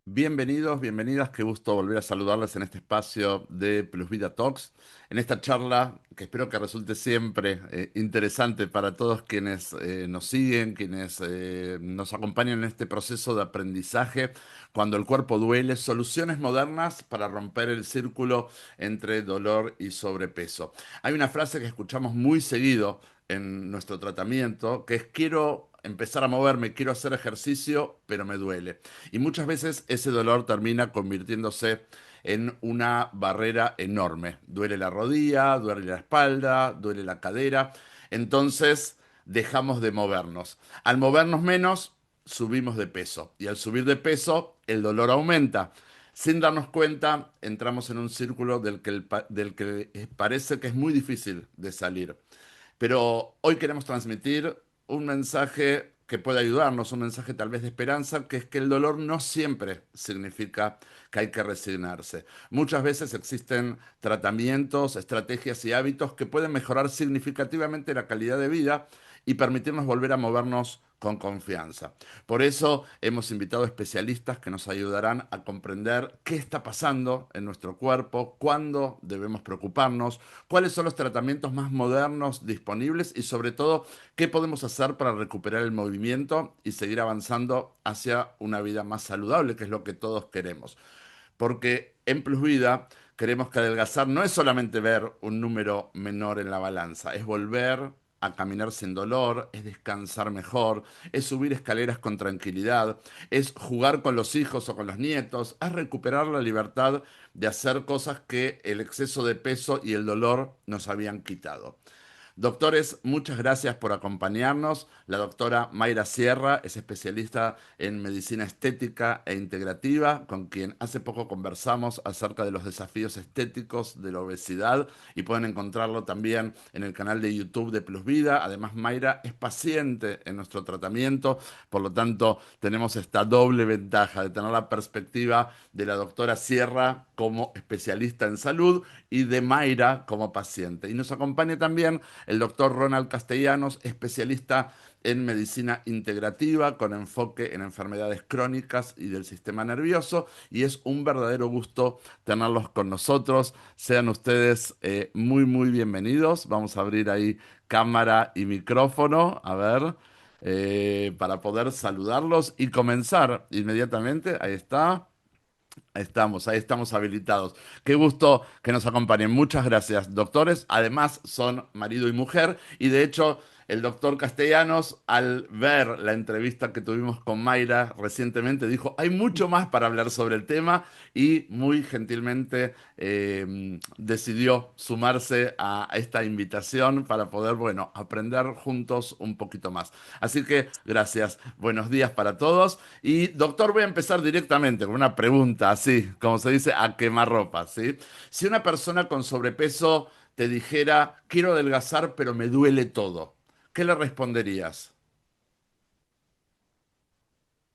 Bienvenidos, bienvenidas, qué gusto volver a saludarles en este espacio de Plus Vida Talks, en esta charla que espero que resulte siempre interesante para todos quienes nos siguen, quienes nos acompañan en este proceso de aprendizaje, cuando el cuerpo duele, soluciones modernas para romper el círculo entre dolor y sobrepeso. Hay una frase que escuchamos muy seguido en nuestro tratamiento, que es quiero empezar a moverme, quiero hacer ejercicio, pero me duele. Y muchas veces ese dolor termina convirtiéndose en una barrera enorme. Duele la rodilla, duele la espalda, duele la cadera. Entonces dejamos de movernos. Al movernos menos, subimos de peso. Y al subir de peso, el dolor aumenta. Sin darnos cuenta, entramos en un círculo del que parece que es muy difícil de salir. Pero hoy queremos transmitir un mensaje que puede ayudarnos, un mensaje tal vez de esperanza, que es que el dolor no siempre significa que hay que resignarse. Muchas veces existen tratamientos, estrategias y hábitos que pueden mejorar significativamente la calidad de vida y permitirnos volver a movernos con confianza. Por eso hemos invitado especialistas que nos ayudarán a comprender qué está pasando en nuestro cuerpo, cuándo debemos preocuparnos, cuáles son los tratamientos más modernos disponibles y sobre todo qué podemos hacer para recuperar el movimiento y seguir avanzando hacia una vida más saludable, que es lo que todos queremos. Porque en Plus Vida queremos que adelgazar no es solamente ver un número menor en la balanza, es volver a caminar sin dolor, es descansar mejor, es subir escaleras con tranquilidad, es jugar con los hijos o con los nietos, es recuperar la libertad de hacer cosas que el exceso de peso y el dolor nos habían quitado. Doctores, muchas gracias por acompañarnos. La doctora Mayra Sierra es especialista en medicina estética e integrativa, con quien hace poco conversamos acerca de los desafíos estéticos de la obesidad y pueden encontrarlo también en el canal de YouTube de Plus Vida. Además, Mayra es paciente en nuestro tratamiento, por lo tanto, tenemos esta doble ventaja de tener la perspectiva de la doctora Sierra como especialista en salud y de Mayra como paciente. Y nos acompaña también el doctor Ronald Castellanos, especialista en medicina integrativa con enfoque en enfermedades crónicas y del sistema nervioso. Y es un verdadero gusto tenerlos con nosotros. Sean ustedes muy, muy bienvenidos. Vamos a abrir ahí cámara y micrófono. A ver. Para poder saludarlos y comenzar inmediatamente. Ahí estamos habilitados. Qué gusto que nos acompañen. Muchas gracias, doctores. Además, son marido y mujer. Y de hecho, el doctor Castellanos, al ver la entrevista que tuvimos con Mayra recientemente, dijo, hay mucho más para hablar sobre el tema y muy gentilmente decidió sumarse a esta invitación para poder, bueno, aprender juntos un poquito más. Así que gracias. Buenos días para todos. Y doctor, voy a empezar directamente con una pregunta, así, como se dice, a quemarropa, ¿sí? Si una persona con sobrepeso te dijera, quiero adelgazar, pero me duele todo, ¿qué le responderías?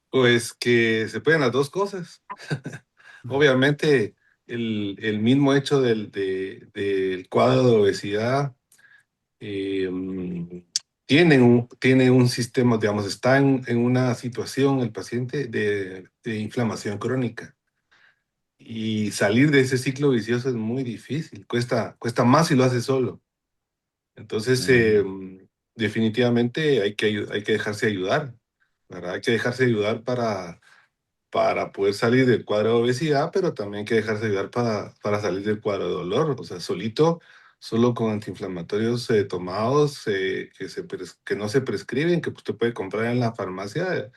Pues que se pueden las dos cosas. Obviamente, el mismo hecho del cuadro de obesidad tiene un sistema, digamos, está en una situación el paciente de inflamación crónica. Y salir de ese ciclo vicioso es muy difícil, cuesta más si lo hace solo. Entonces, Ujú. definitivamente hay que dejarse ayudar, ¿verdad? Hay que dejarse ayudar para poder salir del cuadro de obesidad, pero también hay que dejarse ayudar para salir del cuadro de dolor. O sea, solito, solo con antiinflamatorios tomados que no se prescriben, que usted puede comprar en la farmacia,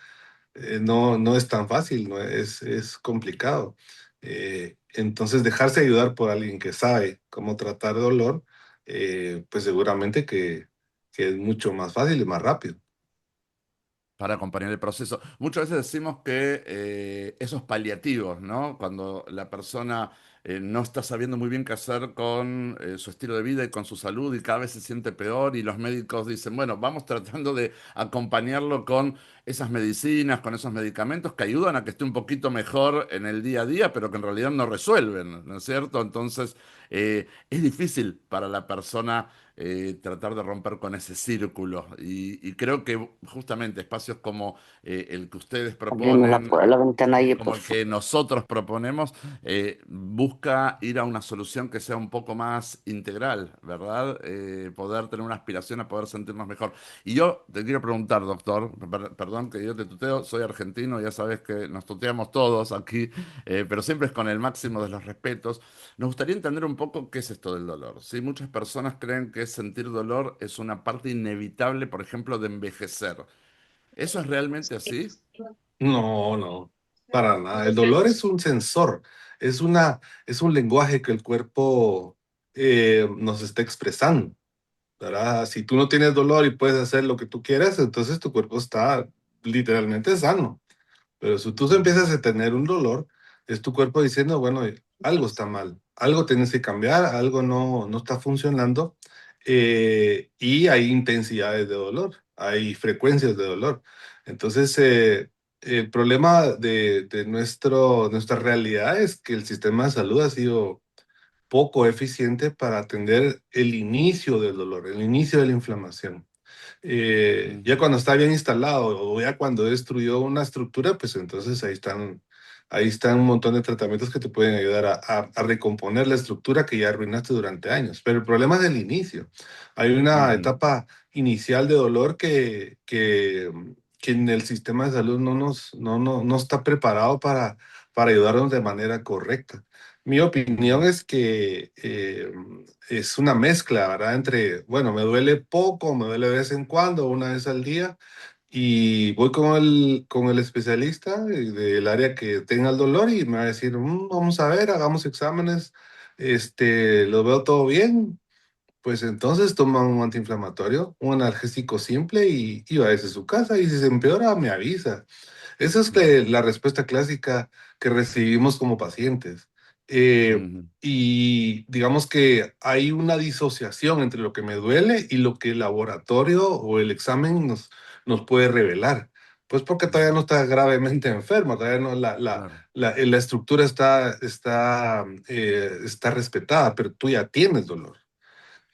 no es tan fácil, no es complicado. Entonces, dejarse ayudar por alguien que sabe cómo tratar dolor, pues seguramente que es mucho más fácil y más rápido. Para acompañar el proceso. Muchas veces decimos que esos paliativos, ¿no? Cuando la persona no está sabiendo muy bien qué hacer con su estilo de vida y con su salud y cada vez se siente peor y los médicos dicen, bueno, vamos tratando de acompañarlo con esas medicinas, con esos medicamentos que ayudan a que esté un poquito mejor en el día a día, pero que en realidad no resuelven, ¿no es cierto? Entonces, es difícil para la persona tratar de romper con ese círculo. Y creo que justamente espacios como el que ustedes Abriendo la, proponen, la ventanilla, como por el favor. que nosotros proponemos, busca ir a una solución que sea un poco más integral, ¿verdad? Poder tener una aspiración a poder sentirnos mejor. Y yo te quiero preguntar, doctor, perdón que yo te tuteo, soy argentino, ya sabes que nos tuteamos todos aquí, pero siempre es con el máximo de los respetos. Nos gustaría entender un poco qué es esto del dolor. ¿Sí? Muchas personas creen que sentir dolor es una parte inevitable, por ejemplo, de envejecer. ¿Eso es realmente así? No, no, para nada. El dolor es un sensor, es un lenguaje que el cuerpo nos está expresando, ¿verdad? Si tú no tienes dolor y puedes hacer lo que tú quieras, entonces tu cuerpo está literalmente sano. Pero si tú Ujú, empiezas a tener un dolor, es tu cuerpo diciendo, bueno, algo está mal, algo tienes que cambiar, algo no está funcionando, y hay intensidades de dolor, hay frecuencias de dolor. Entonces, el problema de nuestra realidad es que el sistema de salud ha sido poco eficiente para atender el inicio del dolor, el inicio de la inflamación. Ya ujú, cuando está bien instalado o ya cuando destruyó una estructura, pues entonces ahí están un montón de tratamientos que te pueden ayudar a recomponer la estructura que ya arruinaste durante años. Pero el problema es el inicio. Hay una ujú. etapa inicial de dolor que en el sistema de salud no está preparado para ayudarnos de manera correcta. Mi opinión Ujú, es que es una mezcla, ¿verdad? Entre, bueno, me duele poco, me duele de vez en cuando, una vez al día, y voy con el especialista del área que tenga el dolor y me va a decir, vamos a ver, hagamos exámenes, lo veo todo bien, pues entonces toma un antiinflamatorio, un analgésico simple y va a su casa, y si se empeora, me avisa. Esa es la respuesta clásica que recibimos como pacientes. ujú, Y digamos que hay una disociación entre lo que me duele y lo que el laboratorio o el examen nos puede revelar. Pues porque todavía ujú. no está gravemente enfermo, todavía no Claro. la estructura está respetada, pero tú ya tienes dolor.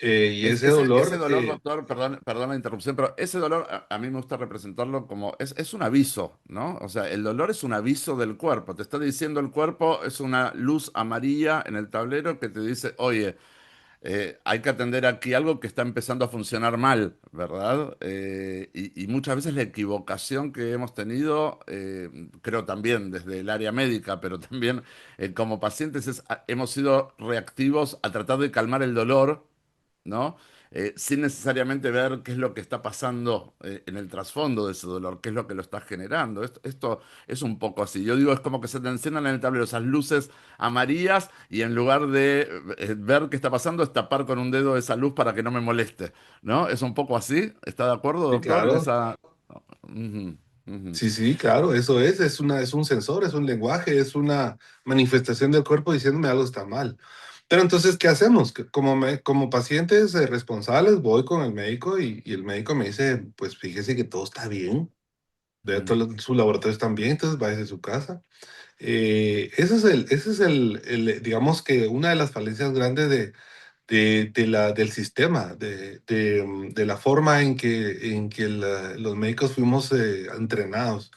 Y ese Ese dolor, dolor, doctor, perdón la interrupción, pero ese dolor a mí me gusta representarlo como es un aviso, ¿no? O sea, el dolor es un aviso del cuerpo. Te está diciendo el cuerpo, es una luz amarilla en el tablero que te dice, oye, hay que atender aquí algo que está empezando a funcionar mal, ¿verdad? Y muchas veces la equivocación que hemos tenido, creo también desde el área médica, pero también como pacientes, hemos sido reactivos a tratar de calmar el dolor, ¿no? Sin necesariamente ver qué es lo que está pasando en el trasfondo de ese dolor, qué es lo que lo está generando. Esto es un poco así. Yo digo, es como que se te enciendan en el tablero esas luces amarillas y en lugar de ver qué está pasando, es tapar con un dedo esa luz para que no me moleste, ¿no? Es un poco así. ¿Está de acuerdo, sí, doctor, en claro. esa... Ujú, ujú. Sí, sí, claro, eso es un sensor, es un lenguaje, es una manifestación del cuerpo diciéndome algo está mal. Pero entonces, ¿qué hacemos? Como pacientes responsables, voy con el médico y el médico me dice, pues fíjese que todo está bien, de Mm, todos sus laboratorios están bien, entonces váyase a su casa. Ese es digamos que una de las falencias grandes del sistema, de la forma en que los médicos fuimos entrenados.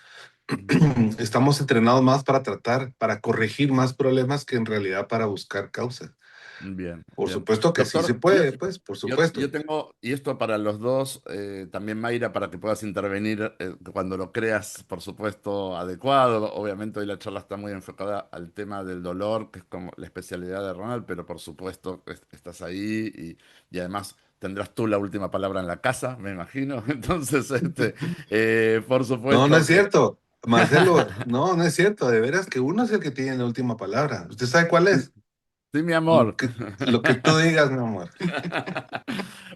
ujú. Estamos entrenados más para tratar, para corregir más problemas que en realidad para buscar causas. Bien, Por bien. supuesto que sí se Doctor, puede, pues, por yo supuesto. tengo, y esto para los dos, también Mayra, para que puedas intervenir cuando lo creas, por supuesto, adecuado. Obviamente hoy la charla está muy enfocada al tema del dolor, que es como la especialidad de Ronald, pero por supuesto estás ahí y además tendrás tú la última palabra en la casa, me imagino. Entonces, por No, no es supuesto que... cierto. Marcelo, no, no es cierto. De veras que uno es el que tiene la última palabra. ¿Usted sabe cuál es? Sí, mi Lo amor. que, lo que tú digas, mi amor.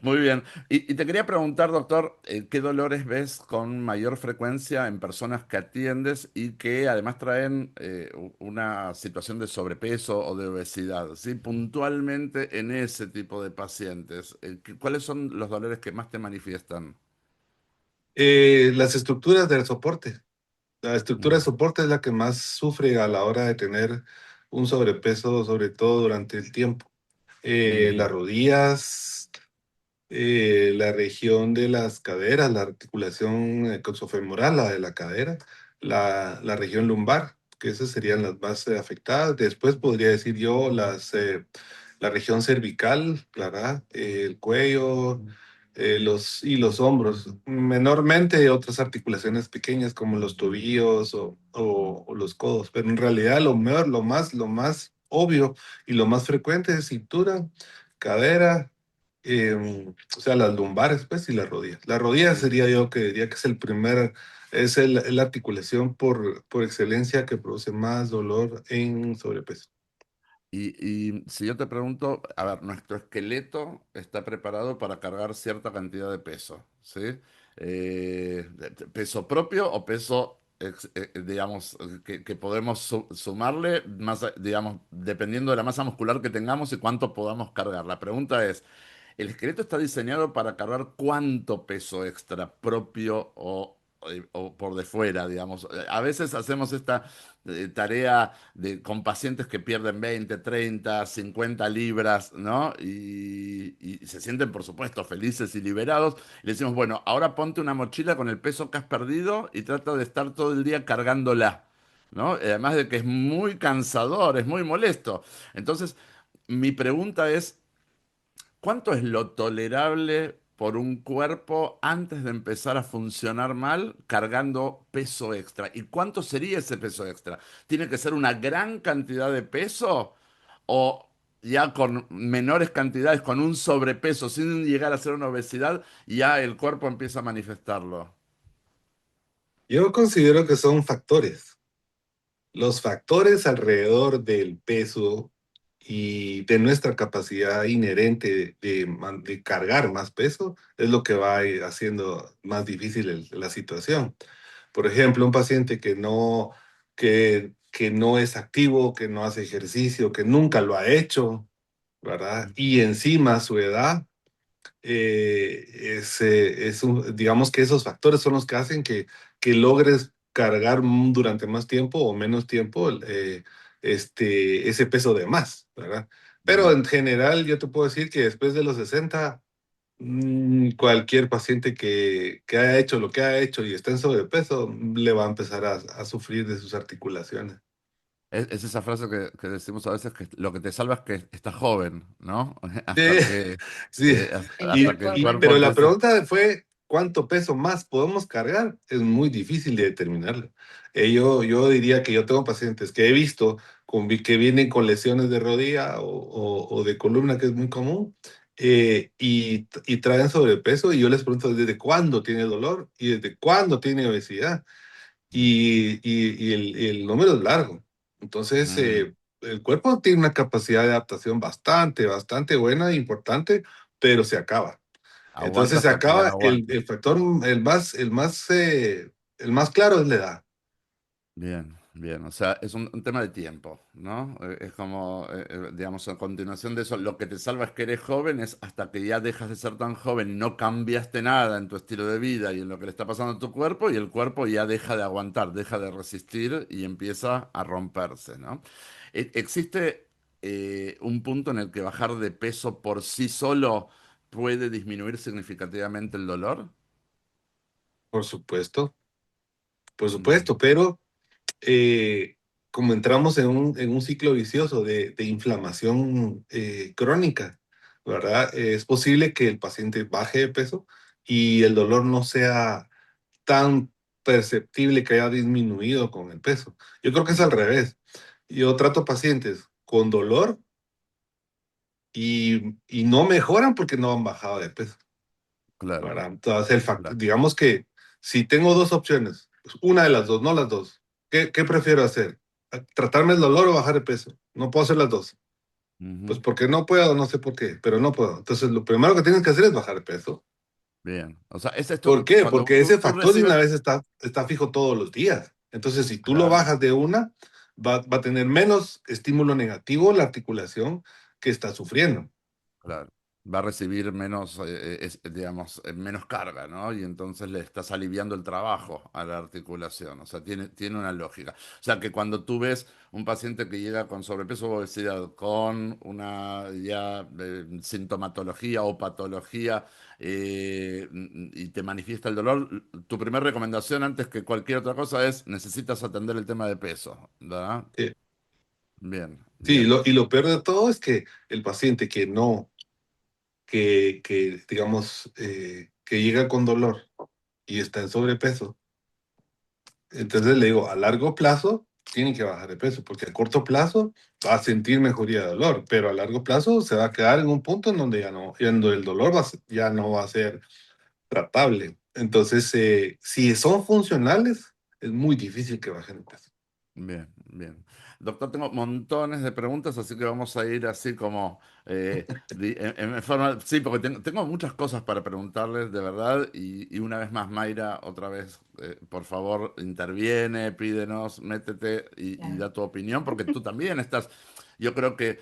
Muy bien. Y te quería preguntar, doctor, ¿qué dolores ves con mayor frecuencia en personas que atiendes y que además traen una situación de sobrepeso o de obesidad? ¿Sí? Puntualmente en ese tipo de pacientes, ¿cuáles son los dolores que más te manifiestan? Las estructuras del soporte. La estructura de Mm, soporte es la que más sufre a la hora de tener un sobrepeso, sobre todo durante el tiempo. ujú, Las rodillas, la región de las caderas, la articulación coxofemoral, la de la cadera, la región lumbar, que esas serían las más afectadas. Después podría decir yo la región cervical, ¿verdad? El cuello, y los hombros. Menormente otras articulaciones pequeñas como los tobillos o los codos, pero en realidad lo más obvio y lo más frecuente es cintura, cadera, o sea, las lumbares, pues, y las rodillas. La rodilla sí. sería yo que diría que es la articulación por excelencia que produce más dolor en sobrepeso. Y si yo te pregunto, a ver, nuestro esqueleto está preparado para cargar cierta cantidad de peso, ¿sí? ¿Peso propio o peso, digamos, que podemos sumarle, más, digamos, dependiendo de la masa muscular que tengamos y cuánto podamos cargar? La pregunta es, ¿el esqueleto está diseñado para cargar cuánto peso extra propio o por de fuera, digamos? A veces hacemos esta tarea con pacientes que pierden 20, 30, 50 libras, ¿no? Y se sienten, por supuesto, felices y liberados. Y le decimos, bueno, ahora ponte una mochila con el peso que has perdido y trata de estar todo el día cargándola, ¿no? Además de que es muy cansador, es muy molesto. Entonces, mi pregunta es, ¿cuánto es lo tolerable por un cuerpo antes de empezar a funcionar mal cargando peso extra? ¿Y cuánto sería ese peso extra? ¿Tiene que ser una gran cantidad de peso o ya con menores cantidades, con un sobrepeso, sin llegar a ser una obesidad, ya el cuerpo empieza a manifestarlo? Yo considero que son factores. Los factores alrededor del peso y de nuestra capacidad inherente de cargar más peso es lo que va haciendo más difícil la situación. Por ejemplo, un paciente que no es activo, que no hace ejercicio, que nunca lo ha hecho, ¿verdad? Y encima su edad, digamos que esos factores son los que hacen que logres cargar durante más tiempo o menos tiempo ese peso de más, ¿verdad? Pero Mm. en general yo te puedo decir que después de los 60 cualquier paciente que haya hecho lo que ha hecho y está en sobrepeso le va a empezar a sufrir de sus articulaciones. Es esa frase que decimos a veces que lo que te salva es que estás joven, ¿no? Sí, Hasta que, sí. hasta que el cuerpo Pero la empieza. pregunta fue, ¿cuánto peso más podemos cargar? Es muy difícil de determinarlo. Yo diría que yo tengo pacientes que he visto que vienen con lesiones de rodilla o de columna, que es muy común, y traen sobrepeso, y yo les pregunto desde cuándo tiene dolor y desde cuándo tiene obesidad. Y el número es largo. Entonces, Mm. el cuerpo tiene una capacidad de adaptación bastante buena e importante, pero se acaba. Aguanta Entonces se hasta que ya no acaba aguante. el factor, el más claro es la edad. Bien, bien. O sea, es un tema de tiempo, ¿no? Es como, digamos, a continuación de eso, lo que te salva es que eres joven, es hasta que ya dejas de ser tan joven y no cambiaste nada en tu estilo de vida y en lo que le está pasando a tu cuerpo, y el cuerpo ya deja de aguantar, deja de resistir y empieza a romperse, ¿no? ¿Existe un punto en el que bajar de peso por sí solo puede disminuir significativamente el dolor? Por supuesto, por Mm, supuesto, pero eh, como entramos en un ciclo vicioso de inflamación crónica, ¿verdad? Es posible que el paciente baje de peso y el dolor no sea tan perceptible que haya disminuido con el peso. Yo creo que es al mm, revés. Yo trato pacientes con dolor y no mejoran porque no han bajado de peso, claro, ¿verdad? Entonces, claro. digamos que si tengo dos opciones, pues una de las dos, no las dos, ¿qué prefiero hacer? ¿Tratarme el dolor o bajar de peso? No puedo hacer las dos. Pues Ujú. porque no puedo, no sé por qué, pero no puedo. Entonces, lo primero que tienes que hacer es bajar de peso. Bien. O sea, es esto, ¿Por qué? cuando Porque ese tú factor de una recibes, vez está fijo todos los días. Entonces, si tú lo claro. bajas de una, va a tener menos estímulo negativo la articulación que está sufriendo. Claro. Va a recibir menos, digamos, menos carga, ¿no? Y entonces le estás aliviando el trabajo a la articulación. O sea, tiene una lógica. O sea, que cuando tú ves un paciente que llega con sobrepeso o obesidad, con una ya sintomatología o patología y te manifiesta el dolor, tu primera recomendación antes que cualquier otra cosa es necesitas atender el tema de peso, ¿verdad? Eh, Bien, sí, bien. y lo peor de todo es que el paciente que no, que digamos, que llega con dolor y está en sobrepeso, entonces le digo, a largo plazo tiene que bajar de peso, porque a corto plazo va a sentir mejoría de dolor, pero a largo plazo se va a quedar en un punto en donde ya no el dolor ya no va a ser tratable. Entonces, si son funcionales, es muy difícil que bajen de peso. Bien, bien. Doctor, tengo montones de preguntas, así que vamos a ir así como en forma. Sí, porque tengo muchas cosas para preguntarles, de verdad. Y una vez más, Mayra, otra vez, por favor, interviene, pídenos, métete y Claro. da tu opinión, porque tú también estás. Yo creo que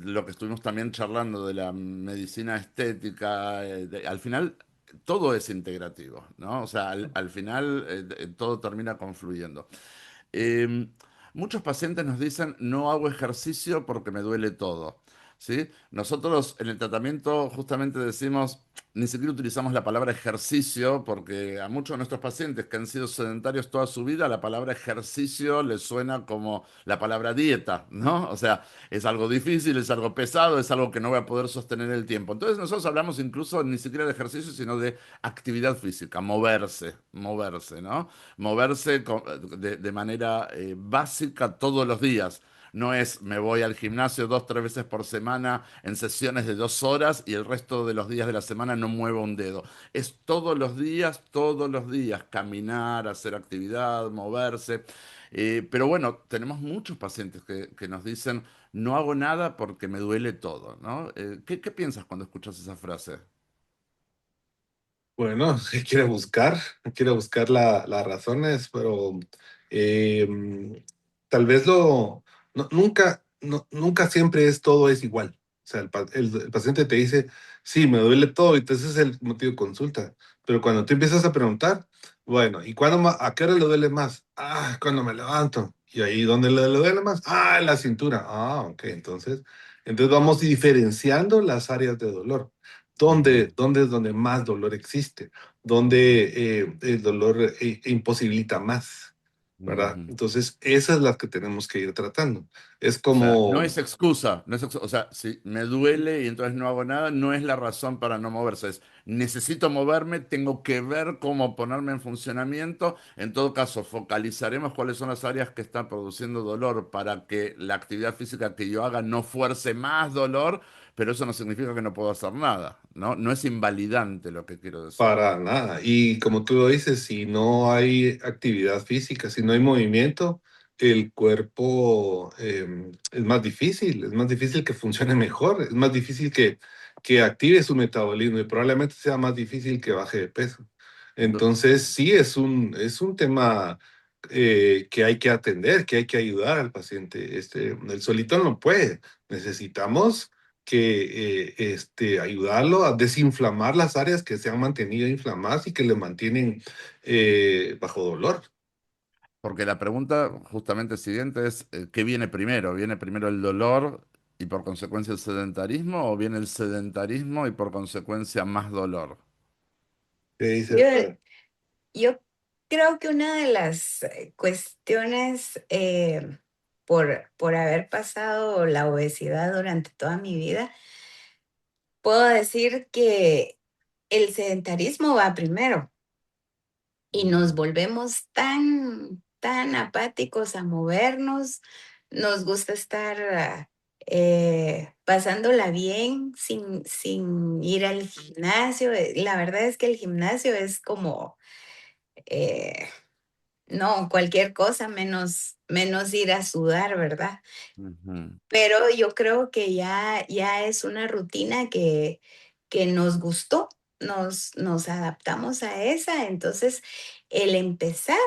lo que estuvimos también charlando de la medicina estética, al final. Todo es integrativo, ¿no? O sea, al final todo termina confluyendo. Eh, Muchos pacientes nos dicen, no hago ejercicio porque me duele todo. ¿Sí? Nosotros en el tratamiento justamente decimos, ni siquiera utilizamos la palabra ejercicio porque a muchos de nuestros pacientes que han sido sedentarios toda su vida, la palabra ejercicio les suena como la palabra dieta, ¿no? O sea, es algo difícil, es algo pesado, es algo que no voy a poder sostener el tiempo. Entonces nosotros hablamos incluso ni siquiera de ejercicio, sino de actividad física, moverse, ¿no? Moverse de manera básica todos los días. No es me voy al gimnasio 2, 3 veces por semana en sesiones de 2 horas y el resto de los días de la semana no muevo un dedo. Es todos los días, caminar, hacer actividad, moverse. Pero bueno, tenemos muchos pacientes que nos dicen, no hago nada porque me duele todo, ¿no? ¿Qué piensas cuando escuchas esa frase? Bueno, quiere buscar las razones, pero eh, tal vez nunca siempre todo es igual. O sea, el paciente te dice, sí, me duele todo, y entonces es el motivo de consulta. Pero cuando tú empiezas a preguntar, bueno, ¿y a qué hora le duele más? Ah, cuando me levanto. ¿Y ahí dónde le duele más? Ah, en la cintura. Ah, ok, entonces vamos diferenciando las áreas de dolor. Ujú, ¿Dónde es donde más dolor existe? ujú, ¿Dónde el dolor imposibilita más? ¿Verdad? ujú. Entonces, esas son las que tenemos que ir tratando. Es O sea, no como, es excusa, o sea, si me duele y entonces no hago nada, no es la razón para no moverse, es necesito moverme, tengo que ver cómo ponerme en funcionamiento. En todo caso, focalizaremos cuáles son las áreas que están produciendo dolor para que la actividad física que yo haga no fuerce más dolor, pero eso no significa que no puedo hacer nada, ¿no? No es invalidante lo que quiero decir. para nada. Y como tú lo dices, si no hay actividad física, si no hay movimiento, el cuerpo es más difícil que funcione mejor, es más difícil que active su metabolismo y probablemente sea más difícil que baje de peso. Entonces, sí, es un tema que hay que atender, que hay que ayudar al paciente. El solito no puede. Necesitamos que ayudarlo a desinflamar las áreas que se han mantenido inflamadas y que le mantienen bajo dolor. Porque la pregunta justamente siguiente es, ¿qué viene primero? ¿Viene primero el dolor y por consecuencia el sedentarismo o viene el sedentarismo y por consecuencia más dolor? ¿Qué dices? Yo, yo creo que una de las cuestiones por haber pasado la obesidad durante toda mi vida, puedo decir que el sedentarismo va primero y nos Ujú, volvemos tan apáticos a movernos, nos gusta estar pasándola bien sin ir al gimnasio. La verdad es que el gimnasio es como, eh, no, cualquier cosa menos ir a sudar, ¿verdad? Ujú, Pero yo creo que ya es una rutina que nos gustó, nos adaptamos a esa, entonces el empezar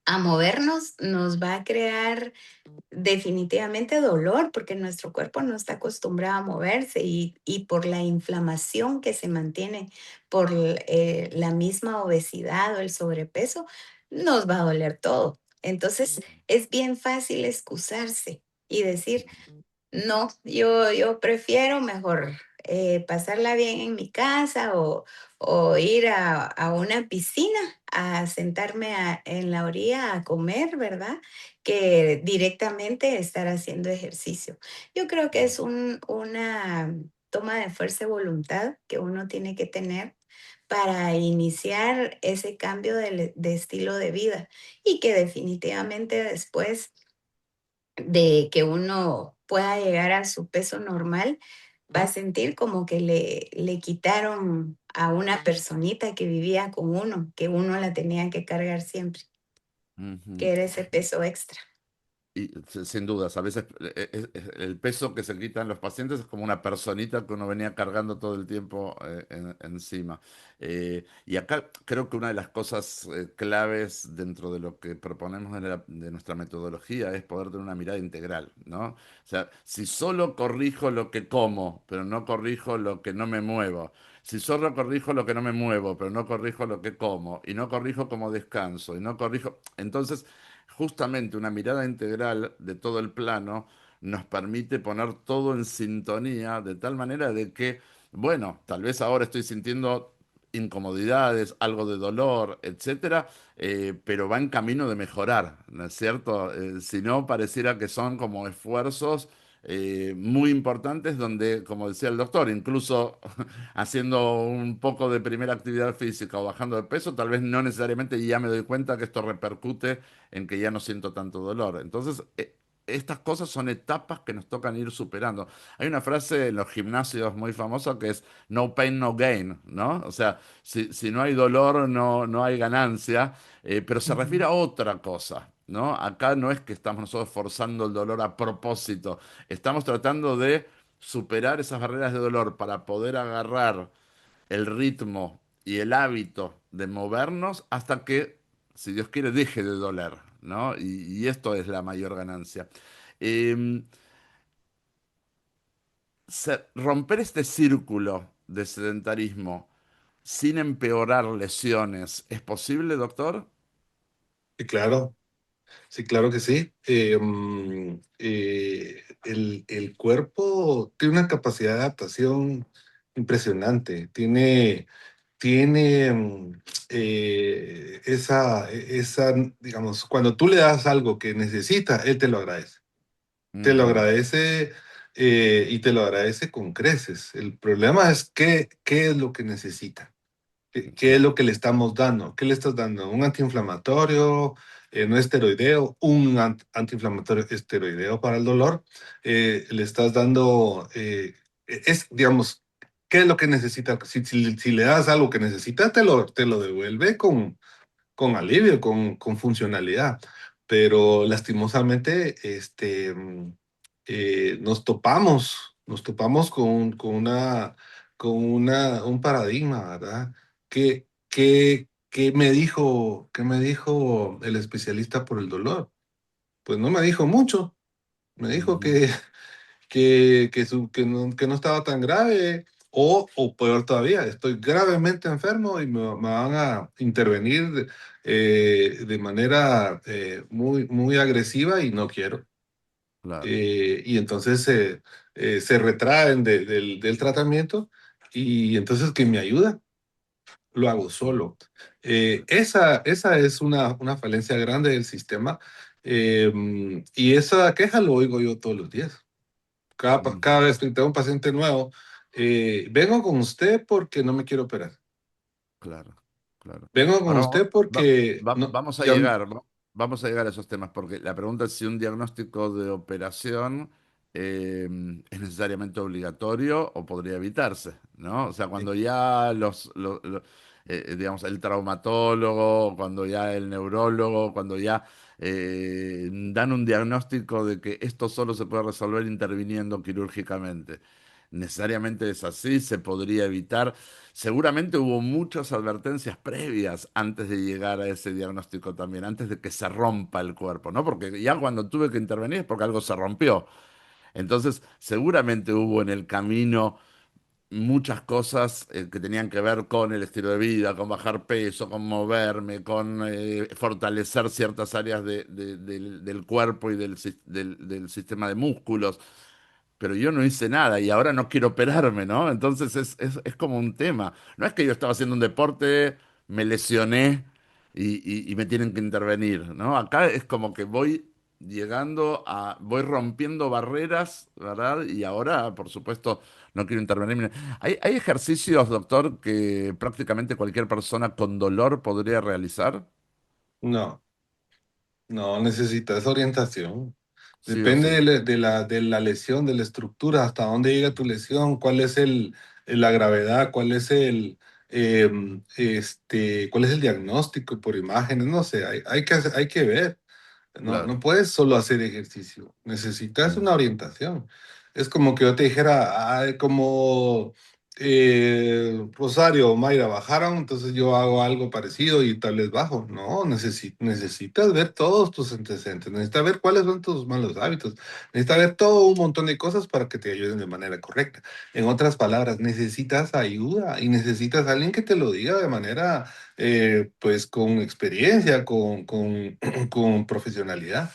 a movernos nos va a crear definitivamente dolor, porque nuestro cuerpo no está acostumbrado a moverse y por la inflamación que se mantiene por la misma obesidad o el sobrepeso, nos va a doler todo. Entonces, es bien fácil excusarse y decir, no, yo prefiero mejor, pasarla bien en mi casa o ir a una piscina, a sentarme en la orilla a comer, ¿verdad? Que directamente estar haciendo ejercicio. Yo creo que es una toma de fuerza de voluntad que uno tiene que tener para iniciar ese cambio de estilo de vida y que definitivamente después de que uno pueda llegar a su peso normal, va a sentir como que le quitaron a una personita que vivía con uno, que uno la tenía que cargar siempre, ujú. que era ese peso extra. Y sin dudas, a veces el peso que se quitan los pacientes es como una personita que uno venía cargando todo el tiempo encima. Y acá creo que una de las cosas claves dentro de lo que proponemos de nuestra metodología es poder tener una mirada integral, ¿no? O sea, si solo corrijo lo que como, pero no corrijo lo que no me muevo, si solo corrijo lo que no me muevo, pero no corrijo lo que como, y no corrijo cómo descanso, y no corrijo, entonces justamente una mirada integral de todo el plano nos permite poner todo en sintonía de tal manera de que, bueno, tal vez ahora estoy sintiendo incomodidades, algo de dolor, etcétera, pero va en camino de mejorar, ¿no es cierto? Si no, pareciera que son como esfuerzos muy importantes donde, como decía el doctor, incluso haciendo un poco de primera actividad física o bajando de peso, tal vez no necesariamente ya me doy cuenta que esto repercute en que ya no siento tanto dolor. Entonces, estas cosas son etapas que nos tocan ir superando. Hay una frase en los gimnasios muy famosa que es no pain, no gain, ¿no? O sea, si no hay dolor, no hay ganancia, pero se refiere Ujú. a otra cosa. ¿No? Acá no es que estamos nosotros forzando el dolor a propósito, estamos tratando de superar esas barreras de dolor para poder agarrar el ritmo y el hábito de movernos hasta que, si Dios quiere, deje de doler, ¿no? Y esto es la mayor ganancia. Eh, romper este círculo de sedentarismo sin empeorar lesiones, ¿es posible, doctor? Y claro, sí, claro que sí. El cuerpo tiene una capacidad de adaptación impresionante. Tiene digamos, cuando tú le das algo que necesita, él te lo agradece. Te lo Ujú, agradece y te lo agradece con creces. El problema es qué es lo que necesita. ¿Qué es lo claro. que le estamos dando? ¿Qué le estás dando? ¿Un antiinflamatorio no esteroideo? ¿Un antiinflamatorio esteroideo para el dolor? ¿Le estás dando, digamos, qué es lo que necesita? Si le das algo que necesita, te lo devuelve con alivio, con funcionalidad. Pero lastimosamente, nos topamos con un paradigma, ¿verdad? ¿Qué me dijo el especialista por el dolor? Pues no me dijo mucho. Me dijo Ujú, que no estaba tan grave, o peor todavía, estoy gravemente enfermo y me van a intervenir de manera muy, muy agresiva y no quiero. claro. Y entonces se retraen del tratamiento y entonces que me ayuda, lo hago solo. Esa es una falencia grande del sistema, y esa queja lo oigo yo todos los días. Cada Ujú, vez que tengo un paciente nuevo, vengo con usted porque no me quiero operar. claro, claro. Vengo con Ahora usted porque no, vamos a ya, llegar, vamos a llegar a esos temas, porque la pregunta es si un diagnóstico de operación es necesariamente obligatorio o podría evitarse, ¿no? O sea, cuando ya digamos, el traumatólogo, cuando ya el neurólogo, cuando ya dan un diagnóstico de que esto solo se puede resolver interviniendo quirúrgicamente. Necesariamente es así, se podría evitar. Seguramente hubo muchas advertencias previas antes de llegar a ese diagnóstico también, antes de que se rompa el cuerpo, ¿no? Porque ya cuando tuve que intervenir es porque algo se rompió. Entonces, seguramente hubo en el camino muchas cosas que tenían que ver con el estilo de vida, con bajar peso, con moverme, con fortalecer ciertas áreas del cuerpo y del sistema de músculos, pero yo no hice nada y ahora no quiero operarme, ¿no? Entonces es como un tema. No es que yo estaba haciendo un deporte, me lesioné y me tienen que intervenir, ¿no? Acá es como que voy rompiendo barreras, ¿verdad? Y ahora, por supuesto, no quiero intervenir. Mira, hay ejercicios, doctor, que prácticamente cualquier persona con dolor podría realizar, No, no necesitas orientación. sí o Depende sí. de la lesión, de la estructura, hasta dónde llega tu lesión, cuál es la gravedad, cuál es cuál es el diagnóstico por imágenes, no sé, hay que ver. No, Claro. no puedes solo hacer ejercicio, necesitas Mm. una orientación. Es como que yo te dijera, como Rosario o Mayra bajaron, entonces yo hago algo parecido y tal vez bajo. No, necesitas ver todos tus antecedentes, necesitas ver cuáles son tus malos hábitos, necesitas ver todo un montón de cosas para que te ayuden de manera correcta. En otras palabras, necesitas ayuda y necesitas a alguien que te lo diga de manera, pues, con experiencia, con profesionalidad.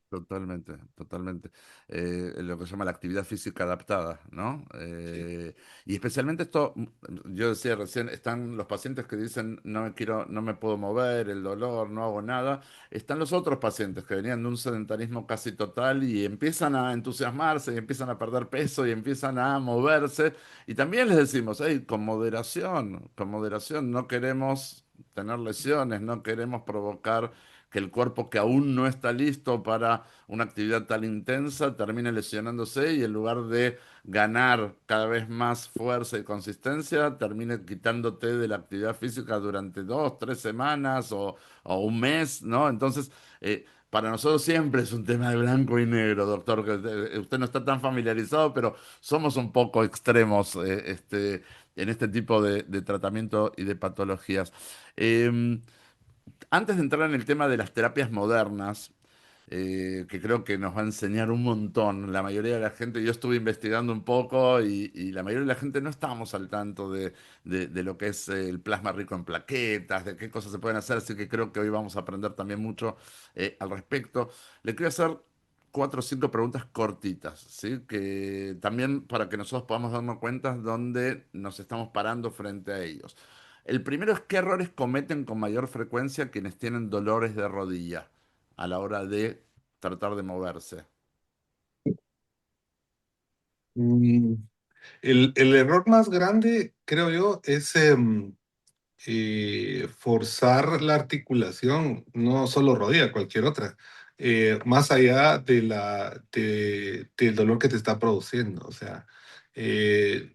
Totalmente, totalmente. Lo que se llama la actividad física adaptada, ¿no? Sí. Y especialmente esto, yo decía recién, están los pacientes que dicen, no me quiero, no me puedo mover, el dolor, no hago nada. Están los otros pacientes que venían de un sedentarismo casi total y empiezan a entusiasmarse y empiezan a perder peso y empiezan a moverse. Y también les decimos, hey, con moderación, no queremos tener lesiones, no queremos provocar que el cuerpo que aún no está listo para una actividad tan intensa termine lesionándose y en lugar de ganar cada vez más fuerza y consistencia, termine quitándote de la actividad física durante 2, 3 semanas o un mes, ¿no? Entonces, para nosotros siempre es un tema de blanco y negro, doctor, que usted no está tan familiarizado, pero somos un poco extremos en este tipo de tratamiento y de patologías. Em, Antes de entrar en el tema de las terapias modernas, que creo que nos va a enseñar un montón, la mayoría de la gente, yo estuve investigando un poco y la mayoría de la gente no estábamos al tanto de lo que es el plasma rico en plaquetas, de qué cosas se pueden hacer, así que creo que hoy vamos a aprender también mucho al respecto. Le quiero hacer 4 o 5 preguntas cortitas, ¿sí? Que también para que nosotros podamos darnos cuenta dónde nos estamos parando frente a ellos. El primero es qué errores cometen con mayor frecuencia quienes tienen dolores de rodilla a la hora de tratar de moverse. Mm, el error más grande, creo yo, es forzar la articulación, no solo rodilla, cualquier otra, más allá del dolor que te está produciendo. O sea,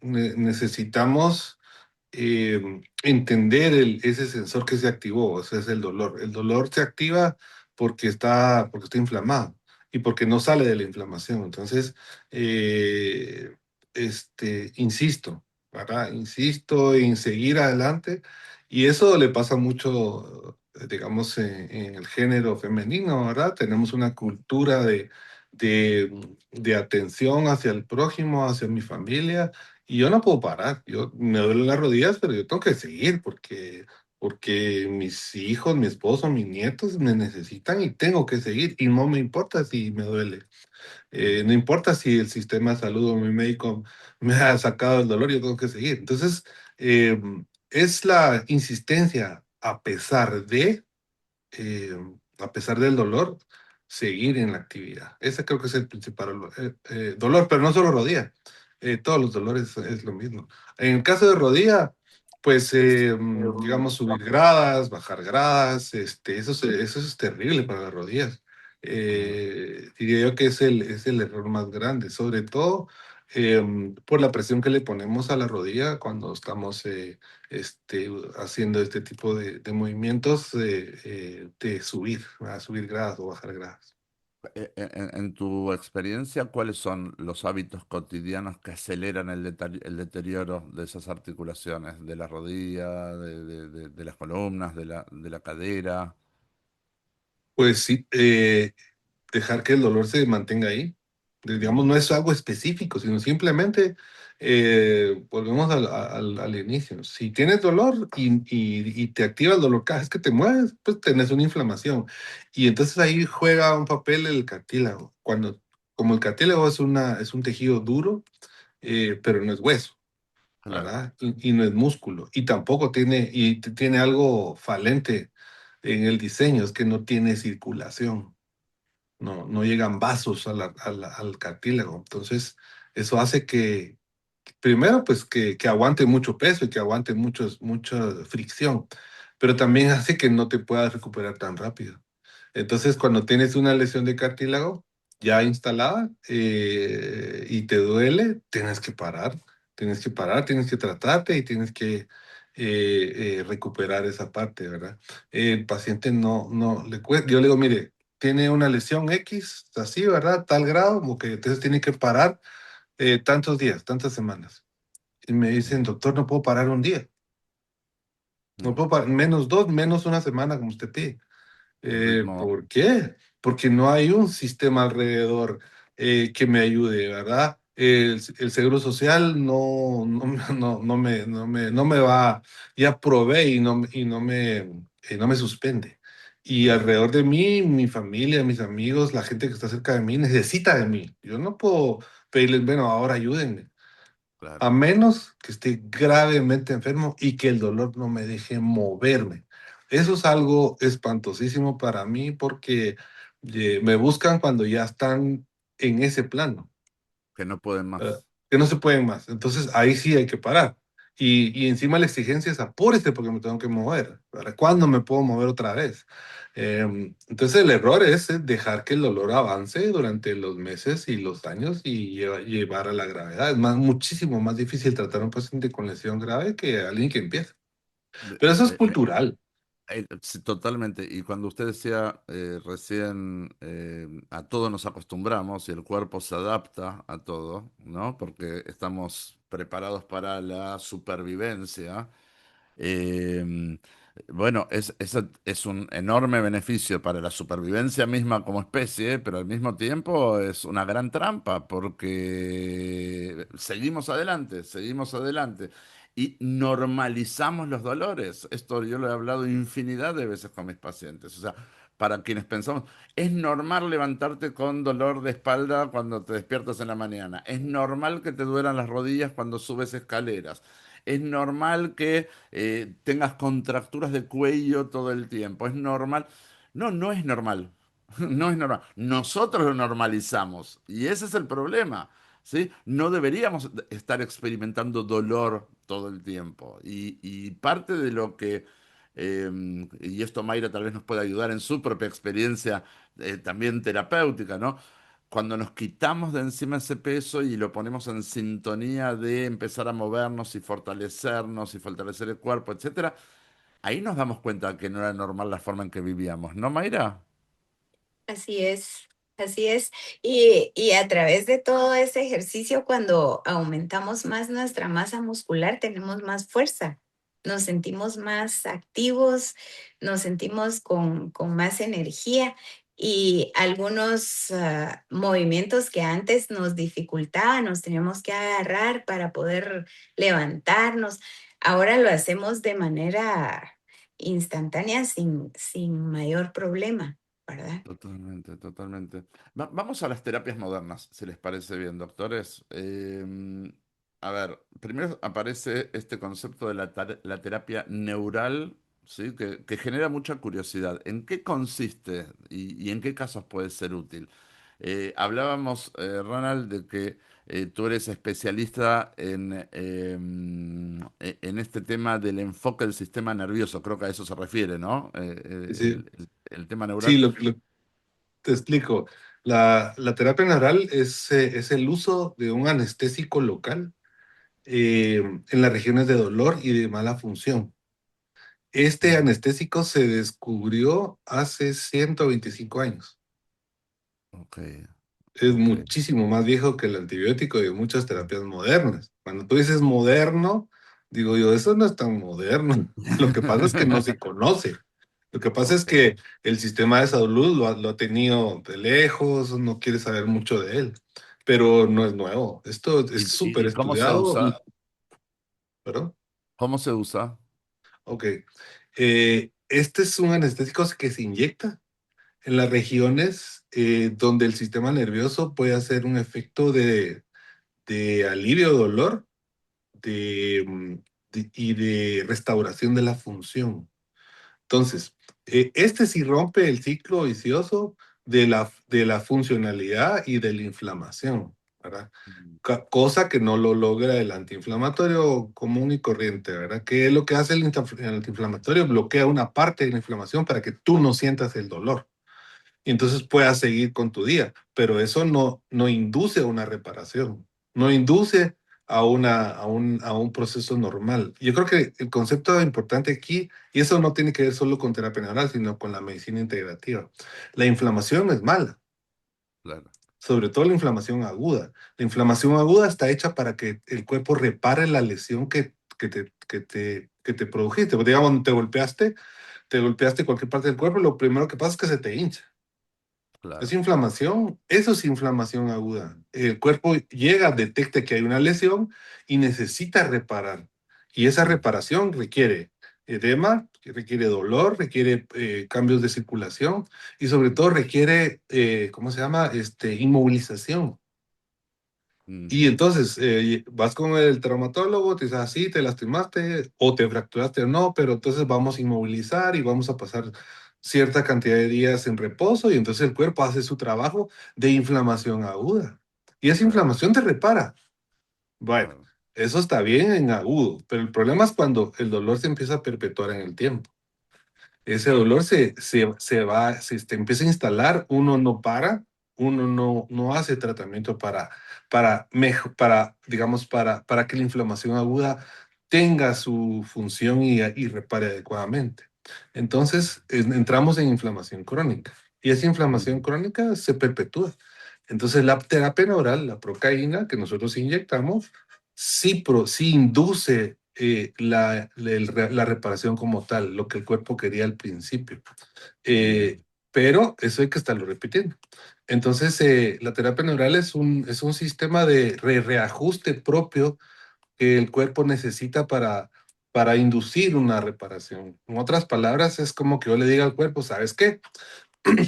necesitamos entender ese sensor que se activó, o sea, es el dolor. El dolor se activa porque está inflamado y porque no sale de la inflamación. Entonces, eh, insisto, ¿verdad? Insisto en seguir adelante y eso le pasa mucho, digamos, en el género femenino, ¿verdad? Tenemos una cultura de atención hacia el prójimo, hacia mi familia y yo no puedo parar. Yo me duelen las rodillas, pero yo tengo que seguir porque mis hijos, mi esposo, mis nietos me necesitan y tengo que seguir. Y no me importa si me duele. No importa si el sistema de salud o mi médico me ha sacado el dolor, yo tengo que seguir. Entonces, eh, es la insistencia eh, a pesar del dolor, seguir en la actividad. Ese creo que es el principal dolor, pero no solo rodilla. Todos los dolores es lo mismo. En el caso de rodilla, pues, digamos, subir gradas, bajar gradas, eso es terrible para las rodillas. Mm, Diría yo que es el error más grande, sobre todo por la presión que le ponemos a la rodilla cuando estamos haciendo este tipo de movimientos de subir, a subir gradas o bajar gradas. En tu experiencia, ¿cuáles son los hábitos cotidianos que aceleran el deterioro de esas articulaciones, de la rodilla, de las columnas, de la cadera? Pues sí, dejar que el dolor se mantenga ahí. Digamos, Mm, no es algo específico, sino simplemente volvemos al inicio. Si tienes dolor y te activa el dolor cada vez que te mueves, pues tenés una inflamación. Y entonces ahí juega un papel el cartílago. Como el cartílago es un tejido duro, pero no es hueso, claro, ¿verdad? Y no es músculo. Y tampoco tiene algo falente en el diseño, es que no tiene circulación, no llegan vasos al cartílago. Entonces, eso hace que, primero, pues que aguante mucho peso y que aguante mucha fricción, pero también hace que no te puedas recuperar tan rápido. Entonces, cuando tienes una lesión de cartílago ya instalada y te duele, tienes que parar, tienes que tratarte y tienes que recuperar esa parte, ¿verdad? El paciente no le cuesta, yo le digo, mire, tiene una lesión X, así, ¿verdad? Tal grado, como que entonces tiene que parar tantos días, tantas semanas. Y me dicen, doctor, no puedo parar un día, no mm. puedo parar, menos dos, menos una semana, como usted pide. El ritmo, ¿Por qué? Porque no hay un sistema alrededor que me ayude, ¿verdad? El seguro social no me va, ya probé y no me suspende. Y claro, alrededor de mí, mi familia, mis amigos, la gente que está cerca de mí necesita de mí. Yo no puedo pedirles, bueno, ahora ayúdenme a claro. menos que esté gravemente enfermo y que el dolor no me deje moverme. Eso es algo espantosísimo para mí porque me buscan cuando ya están en ese plano, Que no pueden ¿verdad? más. Que no se pueden más. Entonces ahí sí hay que parar. Y encima la exigencia es apúrese porque me tengo que mover. ¿Verdad? ¿Cuándo me puedo mover otra vez? Entonces el error es dejar que el dolor avance durante los meses y los años y llevar a la gravedad. Es muchísimo más difícil tratar a un paciente con lesión grave que a alguien que empieza. De- Pero eso es eh, eh, cultural. Sí, totalmente. Y cuando usted decía recién, a todo nos acostumbramos y el cuerpo se adapta a todo, ¿no? Porque estamos preparados para la supervivencia. Eh, bueno, es un enorme beneficio para la supervivencia misma como especie, pero al mismo tiempo es una gran trampa porque seguimos adelante y normalizamos los dolores. Esto yo lo he hablado infinidad de veces con mis pacientes. O sea, para quienes pensamos, es normal levantarte con dolor de espalda cuando te despiertas en la mañana. Es normal que te duelan las rodillas cuando subes escaleras. Es normal que tengas contracturas de cuello todo el tiempo. Es normal. No, no es normal. No es normal. Nosotros lo normalizamos. Y ese es el problema. ¿Sí? No deberíamos estar experimentando dolor todo el tiempo. Y parte de lo que, y esto Mayra tal vez nos puede ayudar en su propia experiencia también terapéutica, ¿no? Cuando nos quitamos de encima ese peso y lo ponemos en sintonía de empezar a movernos y fortalecer el cuerpo, etcétera, ahí nos damos cuenta que no era normal la forma en que vivíamos, ¿no, Mayra? Así es, así es. Y a través de todo ese ejercicio, cuando aumentamos más nuestra masa muscular, tenemos más fuerza, nos sentimos más activos, nos sentimos con más energía y algunos movimientos que antes nos dificultaban, nos teníamos que agarrar para poder levantarnos, ahora lo hacemos de manera instantánea sin mayor problema, ¿verdad? Totalmente, totalmente. Vamos a las terapias modernas, si les parece bien, doctores. A ver, primero aparece este concepto de la terapia neural, ¿sí? Que genera mucha curiosidad. ¿En qué consiste y en qué casos puede ser útil? Hablábamos, Ronald, de que tú eres especialista en este tema del enfoque del sistema nervioso, creo que a eso se refiere, ¿no? Sí, El tema neural. sí, te explico. La terapia neural es el uso de un anestésico local en las regiones de dolor y de mala función. Este Mm, anestésico se descubrió hace 125 años. ok, Es ok. muchísimo más viejo que el antibiótico y muchas terapias modernas. Cuando tú dices moderno, digo yo, eso no es tan moderno. Lo que pasa es que no se conoce. Lo que pasa es Ok. que el sistema de salud lo ha tenido de lejos, no quiere saber mucho de él, pero no es nuevo. Esto es súper Y cómo se estudiado, usa? ¿perdón? ¿Cómo se usa? Ok. Este es un anestésico que se inyecta en las regiones donde el sistema nervioso puede hacer un efecto de alivio de dolor de, mm, y de restauración de la función. Entonces, este sí rompe el ciclo vicioso de la funcionalidad y de la inflamación, ¿verdad? Mm, Cosa que no lo logra el antiinflamatorio común y corriente, ¿verdad? ¿Qué es lo que hace el antiinflamatorio? Bloquea una parte de la inflamación para que tú no sientas el dolor y entonces puedas seguir con tu día. Pero eso no induce a una reparación, no induce a un proceso normal. Yo creo que el concepto importante aquí, y eso no tiene que ver solo con terapia neural, sino con la medicina integrativa. La inflamación es mala, claro. sobre todo la inflamación aguda. La inflamación aguda está hecha para que el cuerpo repare la lesión que te produjiste. Pues, digamos, te golpeaste cualquier parte del cuerpo, lo primero que pasa es que se te hincha. Es Claro. inflamación, eso es inflamación aguda. El cuerpo llega, detecta que hay una lesión y necesita reparar. Y esa Mm, reparación requiere edema, requiere dolor, requiere cambios de circulación y sobre todo requiere, ¿cómo se llama? Inmovilización. Y ujú, entonces vas con el traumatólogo, te dice, así, te lastimaste o te fracturaste o no, pero entonces vamos a inmovilizar y vamos a pasar cierta cantidad de días en reposo y entonces el cuerpo hace su trabajo de inflamación aguda. Y esa claro, inflamación te repara. Bueno, claro. eso está bien en agudo, pero el problema es cuando el dolor se empieza a perpetuar en el tiempo. Ese dolor se empieza a instalar, uno no para, uno no hace tratamiento digamos, para que la inflamación aguda tenga su función y repare adecuadamente. Entonces, entramos en inflamación crónica y esa inflamación Ujú, crónica se perpetúa. Entonces, la terapia neural, la procaína que nosotros inyectamos, sí induce la reparación como tal, lo que el cuerpo quería al principio. bien, Pero eso hay que estarlo repitiendo. Entonces, la terapia neural es un sistema de reajuste propio que el cuerpo necesita para inducir una reparación. En otras palabras, es como que yo le diga al cuerpo, ¿sabes qué?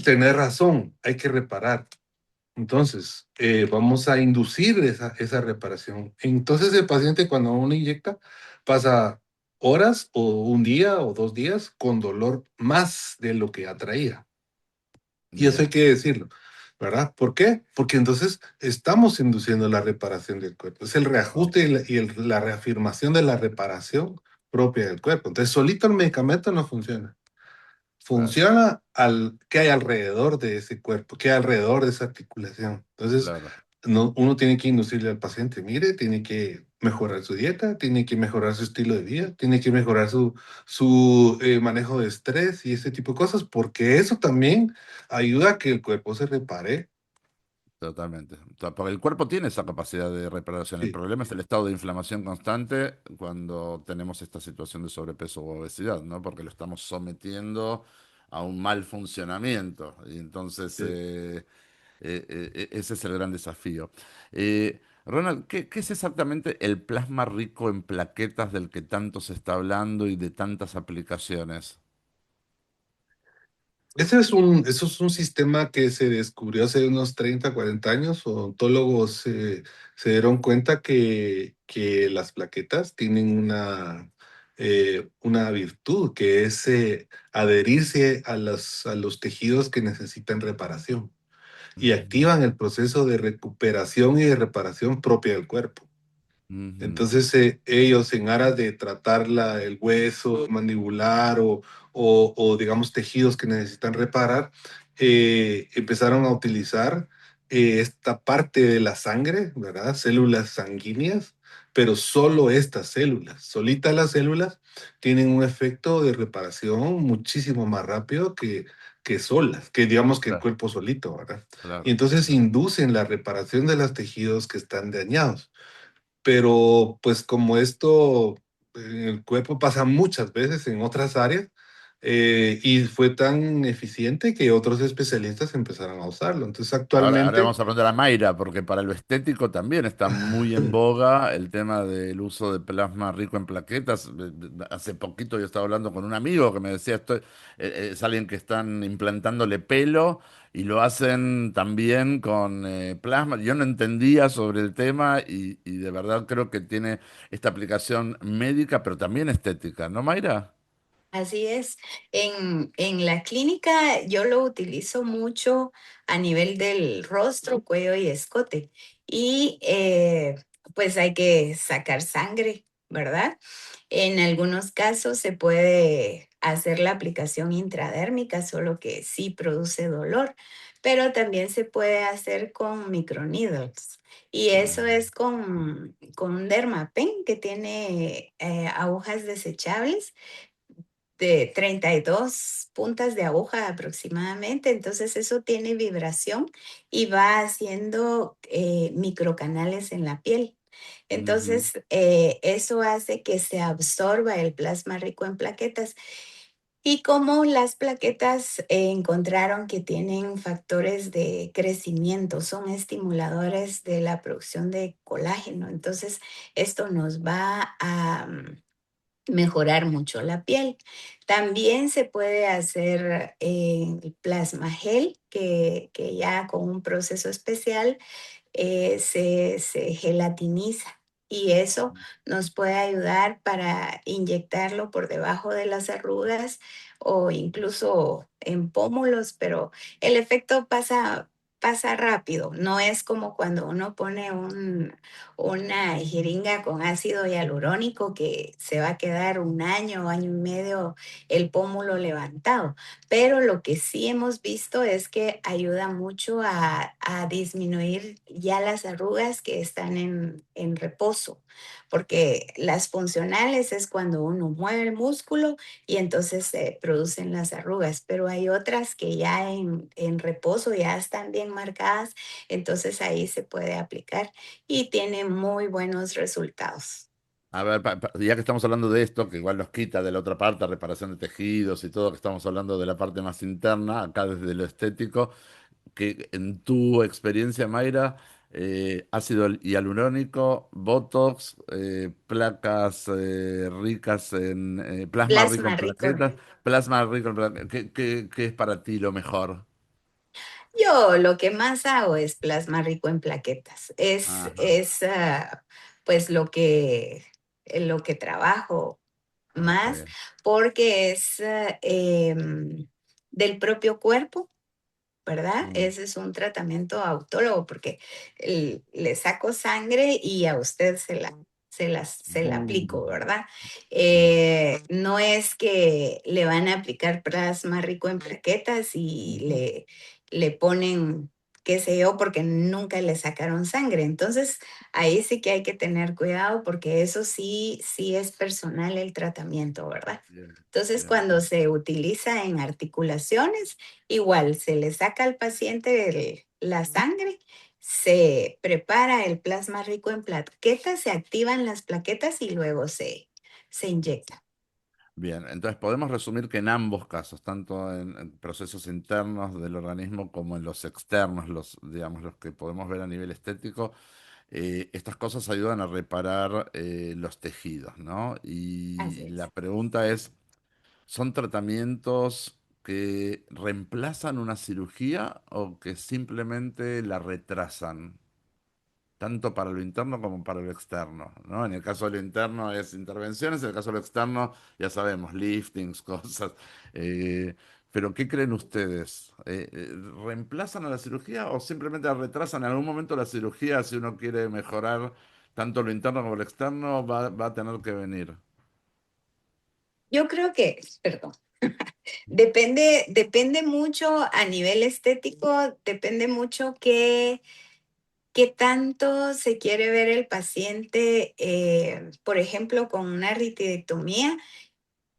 Tener razón, hay que reparar. Entonces, vamos a inducir esa reparación. Entonces, el paciente cuando uno inyecta pasa horas o un día o 2 días con dolor más de lo que atraía. Y eso hay bien, que decirlo, ¿verdad? ¿Por qué? Porque entonces estamos induciendo la reparación del cuerpo. Es el reajuste y la reafirmación de la reparación propia del cuerpo. Entonces, solito el medicamento no funciona. claro, Funciona qué hay alrededor de ese cuerpo, qué hay alrededor de esa articulación. Entonces, claro. uno tiene que inducirle al paciente, mire, tiene que mejorar su dieta, tiene que mejorar su estilo de vida, tiene que mejorar su manejo de estrés y ese tipo de cosas, porque eso también ayuda a que el cuerpo se repare. Totalmente. Porque el cuerpo tiene esa capacidad de reparación. El Sí, problema es el estado de inflamación constante cuando tenemos esta situación de sobrepeso o obesidad, ¿no? Porque lo estamos sometiendo a un mal funcionamiento. Y entonces, sí. ese es el gran desafío. Ronald, ¿qué es exactamente el plasma rico en plaquetas del que tanto se está hablando y de tantas aplicaciones? Eso es un sistema que se descubrió hace unos 30, 40 años. Odontólogos se dieron cuenta que las plaquetas tienen una virtud, que es adherirse a los tejidos que necesitan reparación y Ujú, activan el proceso de recuperación y de reparación propia del cuerpo. ujú, Entonces, ellos en aras de tratar el hueso mandibular o digamos tejidos que necesitan reparar, empezaron a utilizar esta parte de la sangre, ¿verdad? Células sanguíneas, pero solo estas células, solitas las células, tienen un efecto de reparación muchísimo más rápido que solas, que digamos que el Claro, cuerpo solito, ¿verdad? Y claro. entonces inducen la reparación de los tejidos que están dañados. Pero pues como esto en el cuerpo pasa muchas veces en otras áreas, y fue tan eficiente que otros especialistas empezaron a usarlo. Entonces Ahora actualmente, vamos a preguntar a Mayra, porque para lo estético también está muy en boga el tema del uso de plasma rico en plaquetas. Hace poquito yo estaba hablando con un amigo que me decía, es alguien que están implantándole pelo y lo hacen también con plasma. Yo no entendía sobre el tema y de verdad creo que tiene esta aplicación médica, pero también estética, ¿no, Mayra? Así es. En la clínica yo lo utilizo mucho a nivel del rostro, cuello y escote. Y pues hay que sacar sangre, ¿verdad? En algunos casos se puede hacer la aplicación intradérmica, solo que sí produce dolor, pero también se puede hacer con microneedles. Y eso Mm, es con un Dermapen que tiene agujas desechables de 32 puntas de aguja aproximadamente. Entonces eso tiene vibración y va haciendo microcanales en la piel. ujú, Entonces, eso hace que se absorba el plasma rico en plaquetas. Y como las plaquetas encontraron que tienen factores de crecimiento, son estimuladores de la producción de colágeno. Entonces, esto nos va a mejorar mucho la piel. También se puede hacer plasma gel, que ya con un proceso especial se gelatiniza y eso nos puede ayudar para inyectarlo por debajo de las arrugas o incluso en pómulos, pero el efecto pasa rápido. No es como cuando uno pone una jeringa con ácido hialurónico que se va a quedar un año, año y medio el pómulo levantado. Pero lo que sí hemos visto es que ayuda mucho a disminuir ya las arrugas que están en reposo, porque las funcionales es cuando uno mueve el músculo y entonces se producen las arrugas, pero hay otras que ya en reposo ya están bien marcadas, entonces ahí se puede aplicar y tiene muy buenos resultados. A ver, ya que estamos hablando de esto, que igual nos quita de la otra parte, reparación de tejidos y todo, que estamos hablando de la parte más interna, acá desde lo estético, que en tu experiencia, Mayra, ácido hialurónico, Botox, placas ricas en, plasma rico en Plasma rico. plaquetas, plasma rico en plaquetas, ¿qué es para ti lo mejor? Yo lo que más hago es plasma rico en plaquetas. Ajá, Pues lo que trabajo ok. más porque es del propio cuerpo, ¿verdad? Mm, Ese es un tratamiento autólogo porque le saco sangre y a usted se la aplico, mm, ¿verdad? mm, No es que le van a aplicar plasma rico en plaquetas y le ponen, qué sé yo, porque nunca le sacaron sangre. Entonces, ahí sí que hay que tener cuidado porque eso sí, sí es personal el tratamiento, ¿verdad? bien, Entonces, bien, cuando bien. se utiliza en articulaciones, igual, se le saca al paciente la sangre, se prepara el plasma rico en plaquetas, se activan las plaquetas y luego se inyecta. Bien, entonces podemos resumir que en ambos casos, tanto en procesos internos del organismo como en los externos, digamos, los que podemos ver a nivel estético, estas cosas ayudan a reparar los tejidos, ¿no? Así Y la es. pregunta es, ¿son tratamientos que reemplazan una cirugía o que simplemente la retrasan? Tanto para lo interno como para lo externo, ¿no? En el caso de lo interno es intervenciones, en el caso de lo externo ya sabemos, liftings, cosas. Eh, pero ¿qué creen ustedes? ¿Reemplazan a la cirugía o simplemente la retrasan? En algún momento la cirugía, si uno quiere mejorar tanto lo interno como lo externo, va a tener que venir. Yo creo que, perdón. Depende mucho a nivel estético, depende mucho qué tanto se quiere ver el paciente, por ejemplo, con una ritidectomía,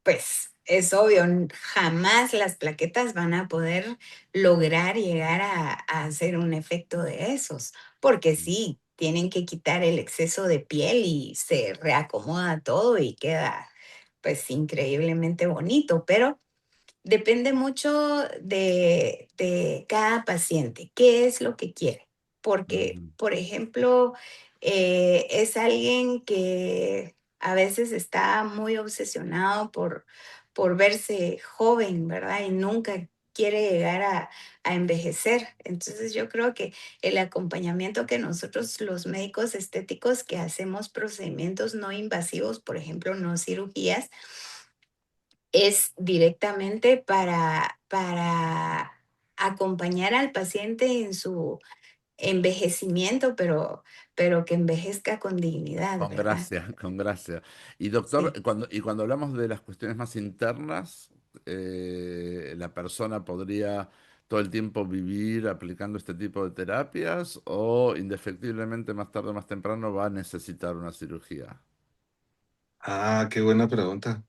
pues es obvio, jamás las plaquetas van a poder lograr llegar a hacer un efecto de esos, porque sí, tienen que quitar el exceso de piel y se reacomoda todo y queda pues increíblemente bonito, pero depende mucho de cada paciente, qué es lo que quiere. Porque, Ujú, por ejemplo, es alguien que a veces está muy obsesionado por verse joven, ¿verdad? Y nunca quiere llegar a envejecer. Entonces yo creo que el acompañamiento que nosotros los médicos estéticos que hacemos procedimientos no invasivos, por ejemplo, no cirugías, es directamente para acompañar al paciente en su envejecimiento, pero que envejezca con dignidad, con ¿verdad? gracia, con gracia. Y doctor, Sí. cuando hablamos de las cuestiones más internas, ¿la persona podría todo el tiempo vivir aplicando este tipo de terapias o indefectiblemente más tarde o más temprano va a necesitar una cirugía? Ah, qué buena pregunta.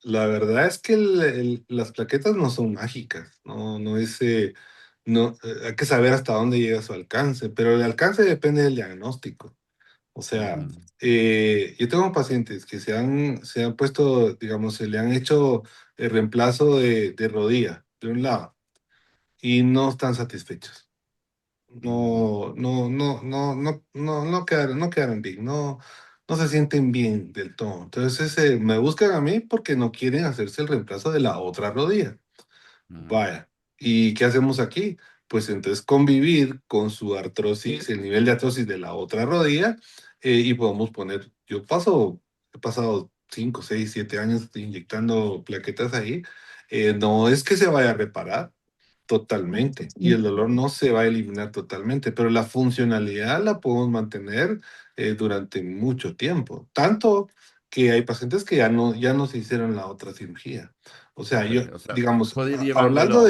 La verdad es que las plaquetas no son mágicas, no es, no, hay que saber hasta dónde llega su alcance, pero el alcance depende del diagnóstico. O sea, Ujú, yo tengo pacientes que se han puesto, digamos, se le han hecho el reemplazo de rodilla de un lado y no están satisfechos. ujú, No quedaron bien, no se sienten bien del todo. Entonces me buscan a mí porque no quieren hacerse el reemplazo de la otra rodilla. ujú, Vaya, ¿y qué hacemos aquí? Pues entonces convivir con su artrosis, el nivel de artrosis de la otra rodilla, y podemos poner, he pasado 5, 6, 7 años inyectando plaquetas ahí. No es que se vaya a reparar totalmente y el dolor no se va a eliminar totalmente, pero la funcionalidad la podemos mantener durante mucho tiempo, tanto que hay pacientes que ya no se hicieron la otra cirugía. O sea, ok, yo, o sea, digamos, puede ir hablando llevándolo.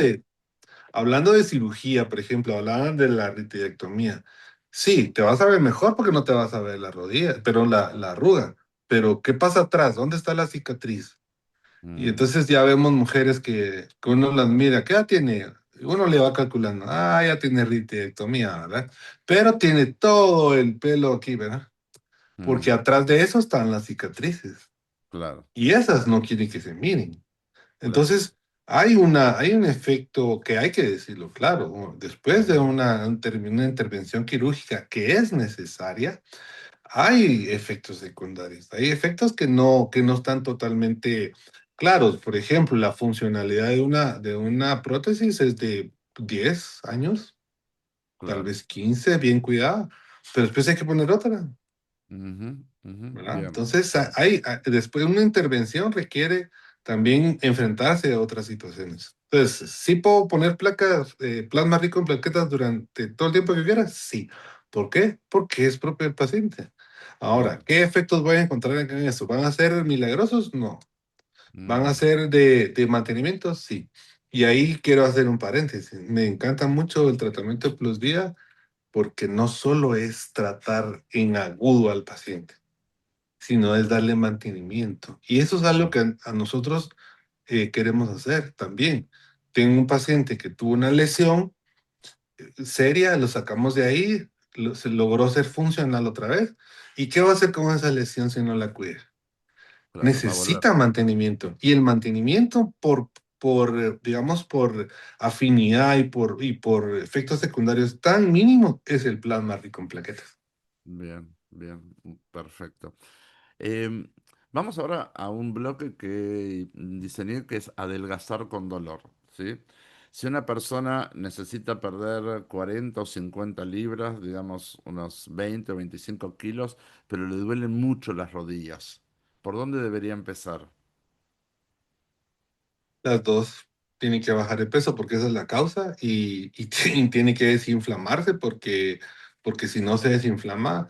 de cirugía, por ejemplo, hablaban de la ritidectomía. Sí, te vas a ver mejor porque no te vas a ver la rodilla, pero la arruga. Pero, ¿qué pasa atrás? ¿Dónde está la cicatriz? Y Mm, entonces ya vemos mujeres que uno las mira, ¿qué edad tiene? Uno le va calculando, ya tiene ritidectomía, ¿verdad? Pero tiene todo el pelo aquí, ¿verdad? Porque mm, atrás de eso están las cicatrices. claro, Y esas no quieren que se miren. claro. Entonces, hay un efecto que hay que decirlo claro. Después de Ujú, una intervención quirúrgica que es necesaria, hay efectos secundarios. Hay efectos que no están totalmente claros. Por ejemplo, la funcionalidad de una prótesis es de 10 años, tal claro. vez 15, bien cuidada, pero después hay que poner otra. Ujú, ujú, ¿Verdad? bien, Entonces, bien. después una intervención requiere también enfrentarse a otras situaciones. Entonces, ¿sí puedo poner placas, plasma rico en plaquetas durante todo el tiempo que quiera? Sí. ¿Por qué? Porque es propio del paciente. Ahora, Claro. ¿qué efectos voy a encontrar en eso? ¿Van a ser milagrosos? No. ¿Van a Mm, ser de mantenimiento? Sí. Y ahí quiero hacer un paréntesis. Me encanta mucho el tratamiento de Plus Vida porque no solo es tratar en agudo al paciente, sino es darle mantenimiento. Y eso es algo mm, que a nosotros queremos hacer también. Tengo un paciente que tuvo una lesión seria, lo sacamos de ahí, se logró ser funcional otra vez. ¿Y qué va a hacer con esa lesión si no la cuida? claro, va a volver. Necesita mantenimiento. Y el mantenimiento digamos, por afinidad y por efectos secundarios tan mínimos es el plasma rico en plaquetas. Bien, bien, perfecto. Em, Vamos ahora a un bloque que diseñé que es adelgazar con dolor, ¿sí? Si una persona necesita perder 40 o 50 libras, digamos unos 20 o 25 kilos, pero le duelen mucho las rodillas, ¿por dónde debería empezar? Las dos tienen que bajar de peso porque esa es la causa y tiene que desinflamarse porque si no se desinflama,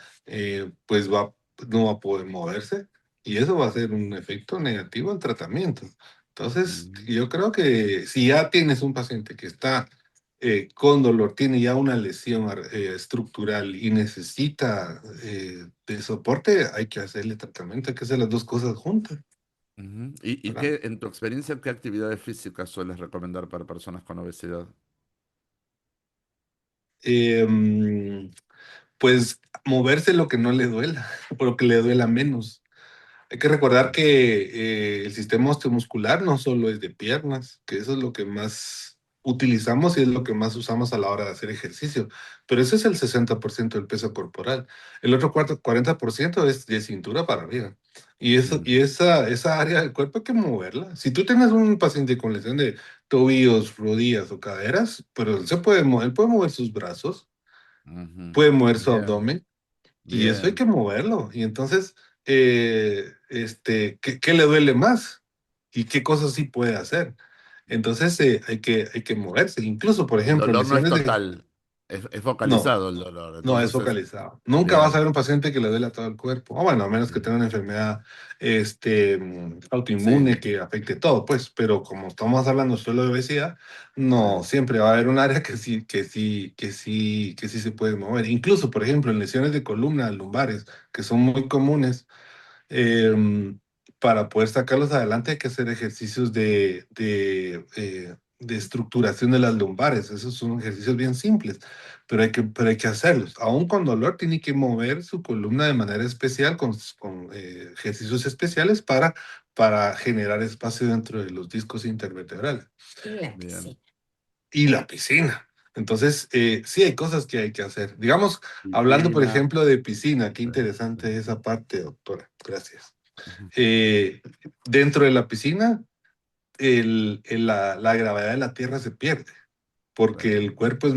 pues no va a poder moverse y eso va a ser un efecto negativo al tratamiento. Entonces, Ujú, yo creo que si ya tienes un paciente que está con dolor, tiene ya una lesión estructural y necesita de soporte, hay que hacerle tratamiento, hay que hacer las dos cosas juntas, ujú. ¿Y ¿verdad? qué, en tu experiencia, qué actividades físicas sueles recomendar para personas con obesidad? Em, pues moverse lo que no le duela, o lo que le duela menos. Hay que recordar que el sistema osteomuscular no solo es de piernas, que eso es lo que más utilizamos y es lo que más usamos a la hora de hacer ejercicio, pero ese es el 60% del peso corporal. El otro 40% es de cintura para arriba. Y, eso, Mm, y esa área del cuerpo hay que moverla. Si tú tienes un paciente con lesión de tobillos, rodillas o caderas, pero él puede mover sus brazos, ujú. puede mover su Bien, abdomen, y eso hay bien. que moverlo. Y entonces, ¿qué le duele más? ¿Y qué cosas sí puede hacer? Entonces, hay que moverse. Incluso, por El ejemplo, dolor no es lesiones de... total, es No, focalizado el dolor, no es entonces es focalizado. Nunca vas a bien. ver un paciente que le duele a todo el cuerpo. O bueno, a menos que tenga Bien. una enfermedad autoinmune Sí, que afecte todo, pues. Pero como estamos hablando solo de obesidad, sí. no, siempre va a haber un área que sí se puede mover. Incluso, por ejemplo, en lesiones de columna, lumbares, que son muy comunes, em, para poder sacarlos adelante hay que hacer ejercicios de estructuración de las lumbares. Esos son ejercicios bien simples, pero hay que hacerlos. Aún con dolor, tiene que mover su columna de manera especial, con ejercicios especiales para generar espacio dentro de los discos intervertebrales Y la Bien. piscina. y la piscina. Entonces, sí hay cosas que hay que hacer. Digamos, hablando, por Piscina. ejemplo, de piscina, qué Sí, interesante sí. esa parte, doctora. Gracias. Ujú. Eh, Dentro de la piscina, la gravedad de la Tierra se pierde, Sí, porque el cuerpo es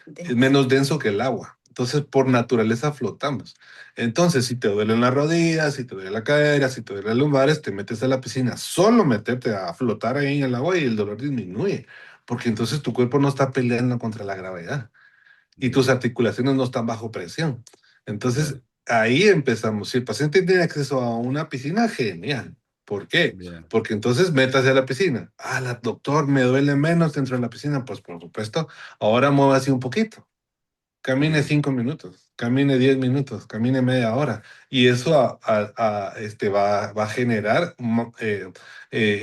Denso. menos denso que el agua. Entonces, por naturaleza flotamos. Entonces, si te duelen las rodillas, si te duele la cadera, si te duelen las lumbares, te metes a la piscina. Solo meterte a flotar ahí en el agua y el dolor disminuye, porque entonces tu cuerpo no está peleando contra la gravedad y tus bien, articulaciones no están bajo presión. sí, Entonces, ahí empezamos. Si el paciente tiene acceso a una piscina, genial. ¿Por qué? bien, Porque entonces métase a la piscina. Ah, doctor, me duele menos dentro de la piscina. Pues por supuesto, ahora muévase un poquito. Camine bien. 5 minutos, camine 10 minutos, camine media hora. Y eso va a generar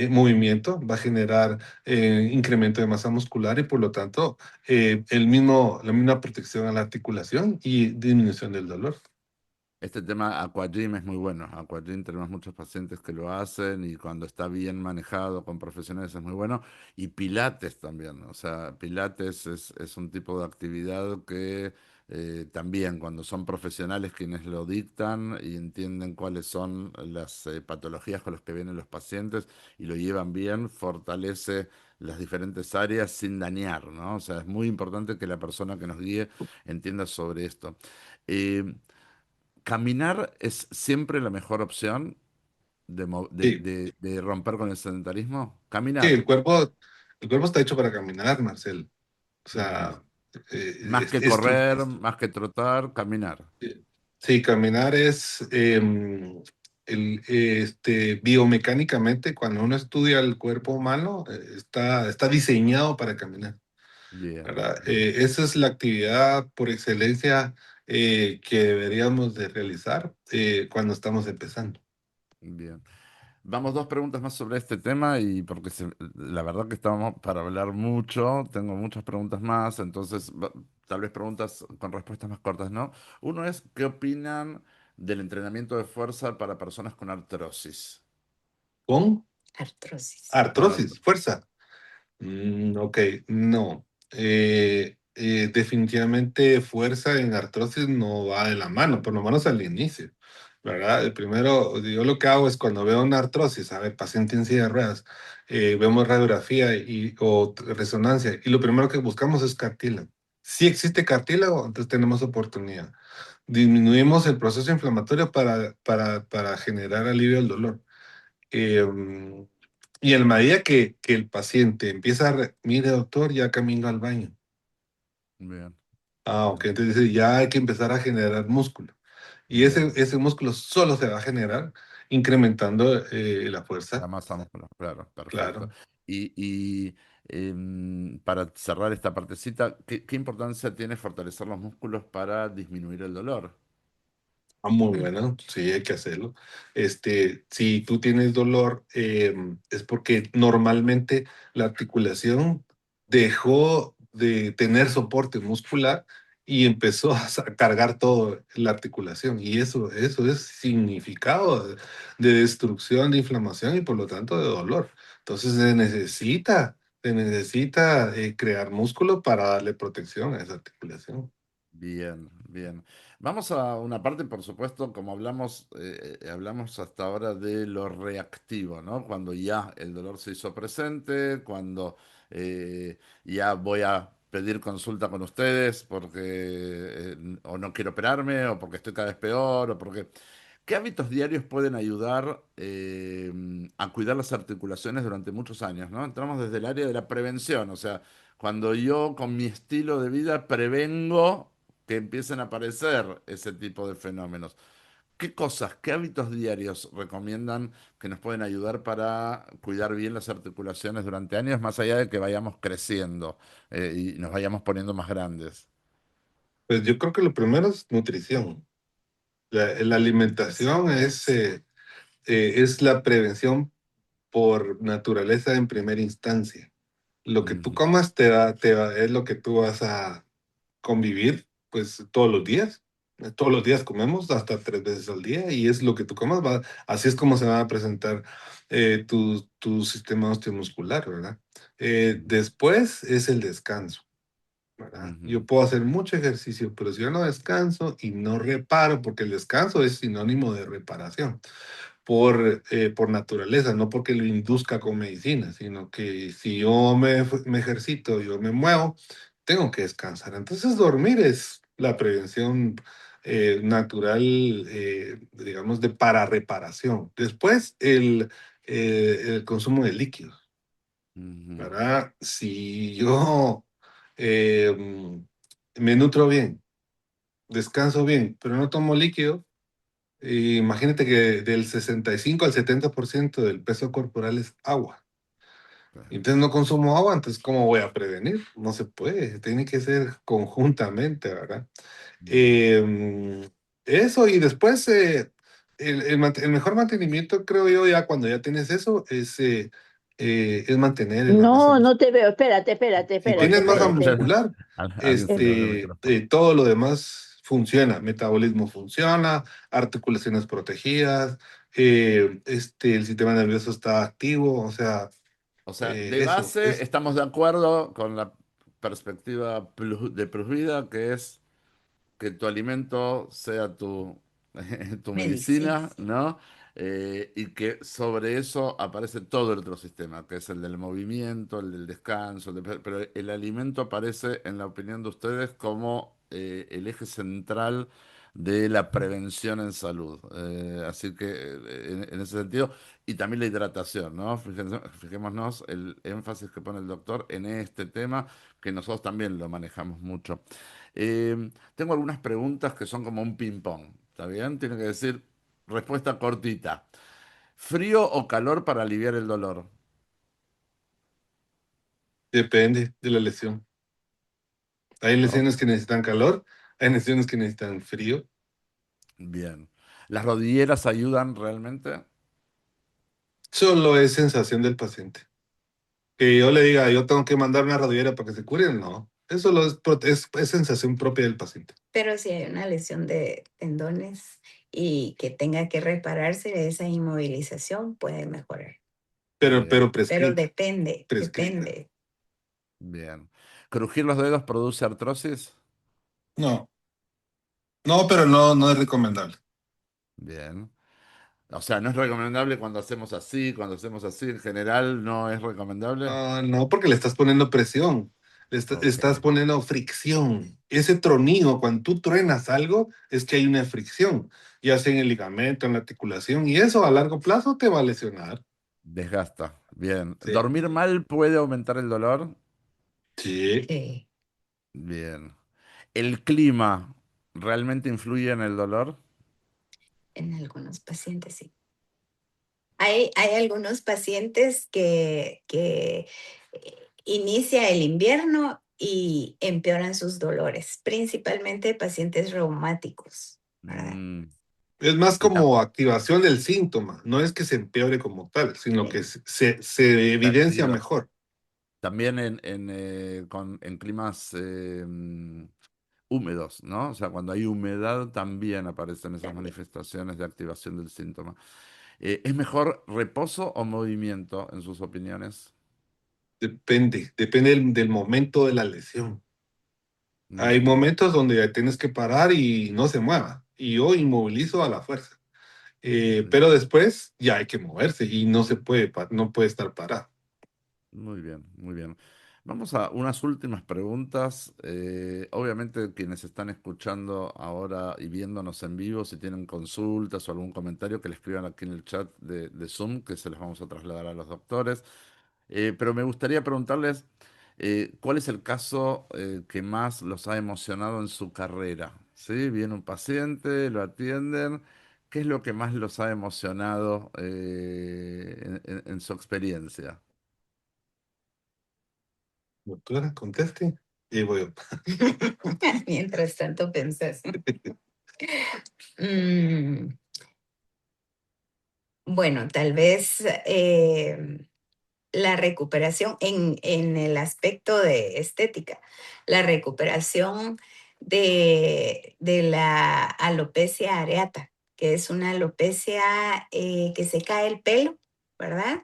movimiento, va a generar incremento de masa muscular y por lo tanto la misma protección a la articulación y disminución del dolor. Este tema Aquagym es muy bueno. Aquagym tenemos muchos pacientes que lo hacen y cuando está bien manejado con profesionales es muy bueno. Y Pilates también. O sea, Pilates es un tipo de actividad que también cuando son profesionales quienes lo dictan y entienden cuáles son las patologías con las que vienen los pacientes y lo llevan bien, fortalece las diferentes áreas sin dañar, ¿no? O sea, es muy importante que la persona que nos guíe entienda sobre esto. Eh, ¿Caminar es siempre la mejor opción Sí, de romper con el sedentarismo? sí, Caminar. el cuerpo está hecho para caminar, Marcel. O Ujú. sea, Más que esto. correr, más que trotar, caminar. Sí, caminar es biomecánicamente, cuando uno estudia el cuerpo humano, está diseñado para caminar, Bien, ¿verdad? bien, Esa es la actividad por excelencia que deberíamos de realizar cuando estamos empezando. bien. Vamos dos preguntas más sobre este tema y porque la verdad que estamos para hablar mucho, tengo muchas preguntas más, entonces tal vez preguntas con respuestas más cortas, ¿no? Uno es, ¿qué opinan del entrenamiento de fuerza para personas con artrosis? Con Artrosis. Con artrosis, artrosis. fuerza. Ok, no. Definitivamente fuerza en artrosis no va de la mano, por lo menos al inicio, ¿verdad? El primero, yo lo que hago es cuando veo una artrosis, a ver, paciente en silla de ruedas, vemos radiografía o resonancia, y lo primero que buscamos es cartílago. Si existe cartílago, entonces tenemos oportunidad. Disminuimos el proceso inflamatorio para generar alivio al dolor. Eh, y en la medida que el paciente empieza mire doctor, ya camino al baño. Bien, Ah, ok, bien, entonces dice, ya hay que empezar a generar músculo. Y bien. ese músculo solo se va a generar incrementando la La fuerza, masa muscular, claro, perfecto. claro. Y, para cerrar esta partecita, ¿qué importancia tiene fortalecer los músculos para disminuir el dolor? Ah, muy bueno, sí, hay que hacerlo. Si tú tienes dolor, es porque normalmente la articulación dejó de tener soporte muscular y empezó a cargar toda la articulación. Y eso es significado de destrucción, de inflamación y por lo tanto de dolor. Entonces se necesita crear músculo para darle protección a esa articulación. Bien, bien. Vamos a una parte, por supuesto, como hablamos hasta ahora de lo reactivo, ¿no? Cuando ya el dolor se hizo presente, cuando ya voy a pedir consulta con ustedes porque o no quiero operarme, o porque estoy cada vez peor, o porque... ¿Qué hábitos diarios pueden ayudar a cuidar las articulaciones durante muchos años, ¿no? Entramos desde el área de la prevención, o sea, cuando yo con mi estilo de vida prevengo que empiecen a aparecer ese tipo de fenómenos. ¿Qué cosas, qué hábitos diarios recomiendan que nos pueden ayudar para cuidar bien las articulaciones durante años, más allá de que vayamos creciendo y nos vayamos poniendo más grandes? Pues yo creo que lo primero es nutrición. La alimentación es la prevención por naturaleza en primera instancia. Lo que tú Ujú, comas es lo que tú vas a convivir, pues todos los días. Todos los días comemos hasta 3 veces al día y es lo que tú comas. Así es como se va a presentar tu sistema osteomuscular, ¿verdad? Después es el descanso. ¿Verdad? ujú, Yo puedo hacer mucho ejercicio, pero si yo no descanso y no reparo, porque el descanso es sinónimo de reparación por naturaleza, no porque lo induzca con medicina, sino que si yo me ejercito, yo me muevo, tengo que descansar. Entonces dormir es la prevención natural, digamos, de para reparación. Después el consumo de líquidos. ujú. ¿Verdad? Si yo eh, me nutro bien, descanso bien, pero no tomo líquido, imagínate que del 65 al 70% del peso corporal es agua. Entonces no consumo agua, entonces ¿cómo voy a prevenir? No se puede, tiene que ser conjuntamente, ¿verdad? Bien. Eh, Eso y después el mejor mantenimiento, creo yo, ya cuando ya tienes eso, es mantener la masa No, no muscular. te veo. Espérate, espérate, Si Uy, espérate, tienes masa espérate. muscular, alguien se le abrió el micrófono. todo lo demás funciona. Metabolismo funciona, articulaciones protegidas, el sistema nervioso está activo, o sea, O sea, de eso base es estamos de acuerdo con la perspectiva de Plusvida, que es que tu alimento sea tu Medicina. medicina, ¿no? Y que sobre eso aparece todo el otro sistema, que es el del movimiento, el del descanso, pero el alimento aparece, en la opinión de ustedes, como el eje central de la prevención en salud. Así que en ese sentido, y también la hidratación, ¿no? Fijémonos el énfasis que pone el doctor en este tema, que nosotros también lo manejamos mucho. Tengo algunas preguntas que son como un ping-pong, ¿está bien? Tiene que decir respuesta cortita. ¿Frío o calor para aliviar el dolor? depende de la lesión. Hay Oh, lesiones que necesitan calor, hay lesiones que necesitan frío. bien. ¿Las rodilleras ayudan realmente? Solo es sensación del paciente. Que yo le diga, yo tengo que mandar una rodillera para que se cure, no. Eso es sensación propia del paciente. Pero si hay una lesión de tendones y que tenga que repararse, esa inmovilización puede mejorar. Bien, Pero Pero prescrita, depende, prescrita. depende. bien. ¿Crujir los dedos produce artrosis? No, no, pero no, no es recomendable. Bien. O sea, no es recomendable cuando hacemos así, en general no es recomendable. Ah, no, porque le estás poniendo presión, Ok, estás poniendo fricción. Ese tronido, cuando tú truenas algo, es que hay una fricción, ya sea en el ligamento, en la articulación, y eso a largo plazo te va a lesionar. desgasta. Bien. Sí. ¿Dormir mal puede aumentar el dolor? Sí. Sí. Bien. ¿El clima realmente influye en el dolor? En algunos pacientes sí. Hay algunos pacientes que inicia el invierno y empeoran sus dolores, principalmente pacientes reumáticos, ¿verdad? Mm, Es más sí, como activación del síntoma, no es que se empeore como tal, sino que Sí. se se evidencia activa. mejor. También en climas húmedos, ¿no? O sea, cuando hay humedad también aparecen esas También. manifestaciones de activación del síntoma. ¿Es mejor reposo o movimiento, en sus opiniones? Depende del momento de la lesión. Hay Ujú, momentos donde ya tienes que parar y no se mueva, y yo inmovilizo a la fuerza. bien. Pero después ya hay que moverse y no se puede, no puede estar parado. Muy bien, muy bien. Vamos a unas últimas preguntas. Obviamente quienes están escuchando ahora y viéndonos en vivo, si tienen consultas o algún comentario, que le escriban aquí en el chat de Zoom, que se los vamos a trasladar a los doctores. Pero me gustaría preguntarles, ¿cuál es el caso que más los ha emocionado en su carrera? ¿Sí? Viene un paciente, lo atienden. ¿Qué es lo que más los ha emocionado en su experiencia? Doctora, conteste. Y voy yo. Mientras tanto pensás. Mm, bueno, tal vez la recuperación en el aspecto de estética, la recuperación de la alopecia areata, que es una alopecia que se cae el pelo, ¿verdad?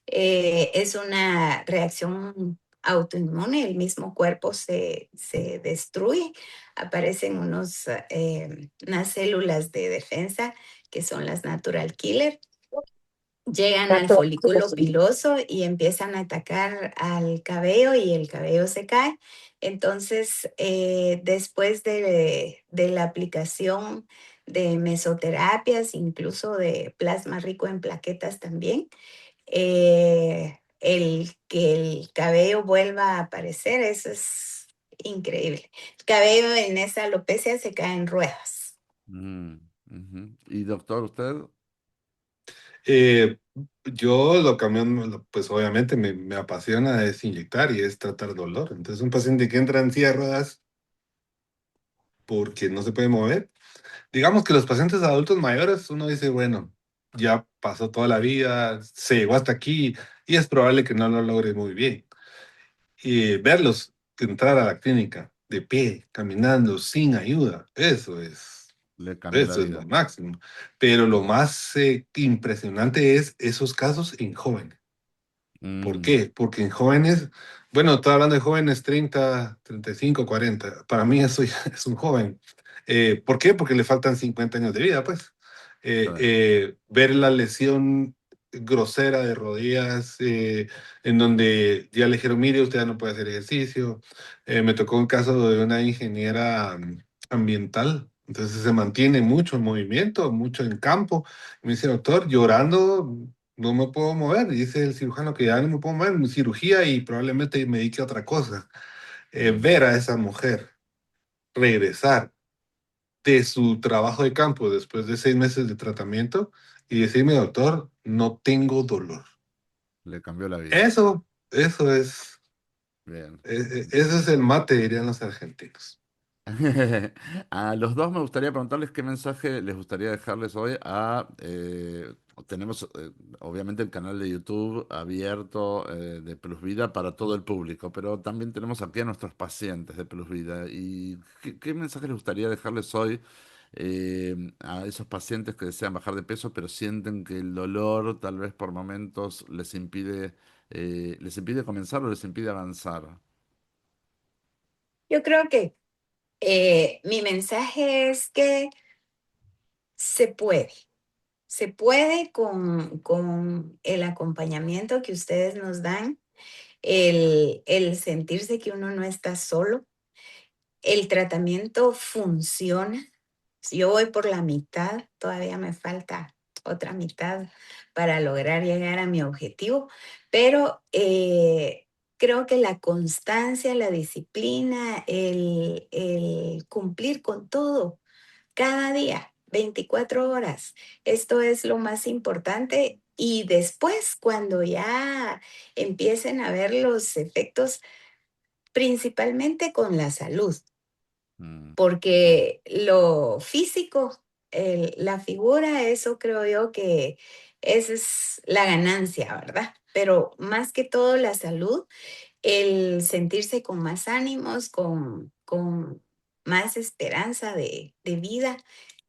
Es una reacción autoinmune, el mismo cuerpo se destruye, aparecen unas células de defensa que son las natural killer, llegan al folículo piloso y empiezan a atacar al cabello y el cabello se cae. Entonces, después de la aplicación de mesoterapias, incluso de plasma rico en plaquetas también, el que el cabello vuelva a aparecer, eso es increíble. El cabello en esa alopecia se cae en ruedas. Mm, ujú. Y doctor, usted, Eh, yo lo que a mí, pues obviamente me apasiona es inyectar y es tratar dolor. Entonces, un paciente que entra en silla de ruedas porque no se puede mover. Digamos que los pacientes adultos mayores, uno dice, bueno, ya pasó toda la vida, se llegó hasta aquí y es probable que no lo logre muy bien. Y verlos entrar a la clínica de pie, caminando, sin ayuda, le cambió la eso es lo vida. máximo. Pero lo más impresionante es esos casos en jóvenes. ¿Por Mm, qué? Porque en jóvenes, bueno, estoy hablando de jóvenes 30, 35, 40. Para mí eso ya es un joven. ¿Por qué? Porque le faltan 50 años de vida, pues. sí, Ver la lesión grosera de rodillas, en donde ya le dijeron, mire, usted ya no puede hacer ejercicio. Me tocó un caso de una ingeniera ambiental. Entonces se mantiene mucho en movimiento, mucho en campo. Me dice, doctor, llorando, no me puedo mover. Dice el cirujano que ya no me puedo mover, mi cirugía y probablemente me dedique a otra cosa. Ver mm, a esa mujer regresar de su trabajo de campo después de 6 meses de tratamiento y decirme, doctor, no tengo dolor. le cambió la vida. Eso es, Bien. ese es el mate, dirían los argentinos. A los dos me gustaría preguntarles qué mensaje les gustaría dejarles hoy tenemos obviamente el canal de YouTube abierto de Plus Vida para todo el público, pero también tenemos aquí a nuestros pacientes de Plus Vida. ¿Y qué mensaje les gustaría dejarles hoy a esos pacientes que desean bajar de peso, pero sienten que el dolor tal vez por momentos les impide comenzar o les impide avanzar? Yo creo que mi mensaje es que se puede. Se puede con el acompañamiento que ustedes nos dan, el sentirse que uno no está solo. El tratamiento funciona. Si yo voy por la mitad, todavía me falta otra mitad para lograr llegar a mi objetivo, pero creo que la constancia, la disciplina, el cumplir con todo cada día. 24 horas. Esto es lo más importante. Y después, cuando ya empiecen a ver los efectos, principalmente con la salud, Mm, mm, porque lo físico, la figura, eso creo yo que esa es la ganancia, ¿verdad? Pero más que todo la salud, el sentirse con más ánimos, con más esperanza de vida,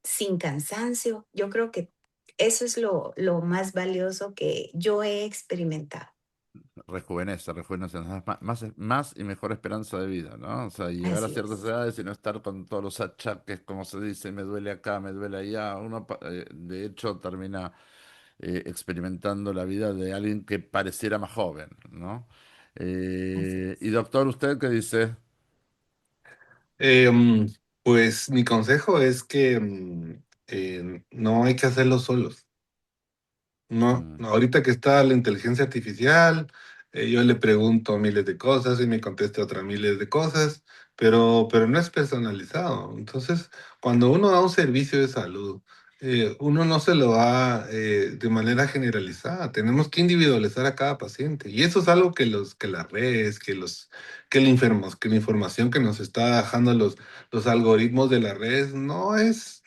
sin cansancio, yo creo que eso es lo más valioso que yo he experimentado. rejuvenece, rejuvenece, nos da más y mejor esperanza de vida, ¿no? O sea, llegar a Así ciertas es, edades y no estar con todos los achaques, como se dice, me duele acá, me duele allá. Uno, de hecho, termina experimentando la vida de alguien que pareciera más joven, ¿no? así Y es. doctor, ¿usted qué dice? Em, pues mi consejo es que no hay que hacerlo solos. No, Mm, no, ahorita que está la inteligencia artificial, yo le pregunto miles de cosas y me contesta otras miles de cosas, pero no es personalizado. Entonces, cuando uno da un servicio de salud, uno no se lo da de manera generalizada. Tenemos que individualizar a cada paciente. Y eso es algo que las redes, que la información que nos está dejando los algoritmos de las redes no es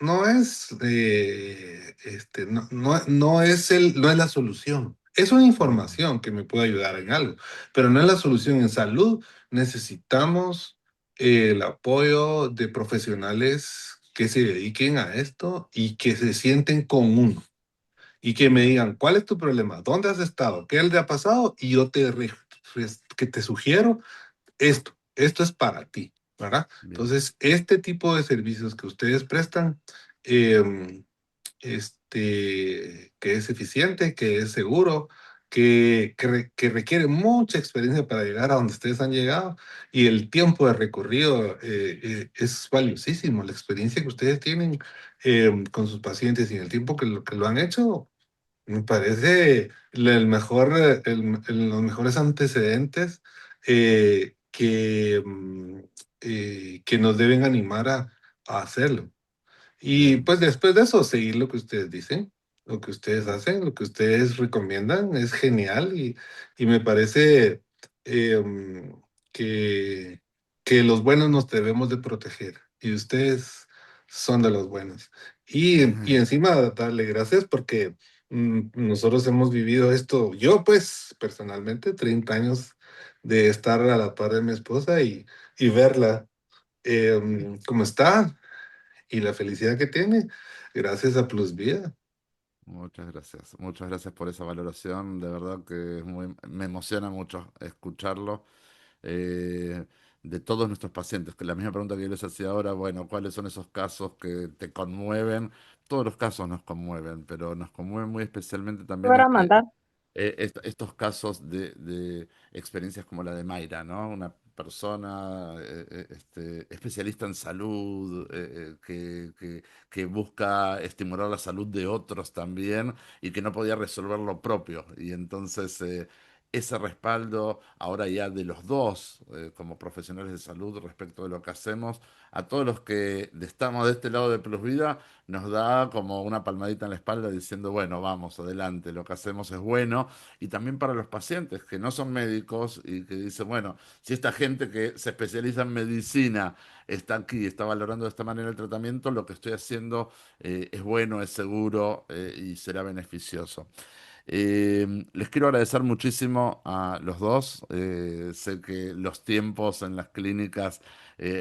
la solución. Es una mm, información que me puede ayudar en algo, pero no es la solución. En salud necesitamos el apoyo de profesionales que se dediquen a esto y que se sienten con uno y que me digan cuál es tu problema, dónde has estado, qué te ha pasado y yo que te sugiero esto es para ti, ¿verdad? bien. Entonces, este tipo de servicios que ustedes prestan, eh, que es eficiente, que es seguro, que requiere mucha experiencia para llegar a donde ustedes han llegado y el tiempo de recorrido es valiosísimo. La experiencia que ustedes tienen con sus pacientes y el tiempo que lo han hecho me parece los mejores antecedentes que nos deben animar a hacerlo. Y Bien. pues después de eso, seguir lo que ustedes dicen, lo que ustedes Mm, hacen, lo que ustedes recomiendan, es genial y me parece que, que los buenos nos debemos de proteger y ustedes son de los buenos. Y encima darle gracias porque nosotros hemos vivido esto, yo pues personalmente, 30 años de estar a la par de mi esposa y verla cómo está y la felicidad que tiene gracias a Plus Vida. muchas gracias por esa valoración, de verdad que me emociona mucho escucharlo. eh, de todos nuestros pacientes, que la misma pregunta que yo les hacía ahora, bueno, ¿cuáles son esos casos que te conmueven? Todos los casos nos conmueven, pero nos conmueven muy especialmente Te también voy a mandar. estos casos de experiencias como la de Mayra, ¿no? Una persona especialista en salud, que busca estimular la salud de otros también y que no podía resolver lo propio. Y entonces ese respaldo ahora ya de los dos como profesionales de salud respecto de lo que hacemos, a todos los que estamos de este lado de Plus Vida, nos da como una palmadita en la espalda diciendo, bueno, vamos, adelante, lo que hacemos es bueno. Y también para los pacientes que no son médicos y que dicen, bueno, si esta gente que se especializa en medicina está aquí, está valorando de esta manera el tratamiento, lo que estoy haciendo es bueno, es seguro y será beneficioso. Les quiero agradecer muchísimo a los dos. Sé que los tiempos en las clínicas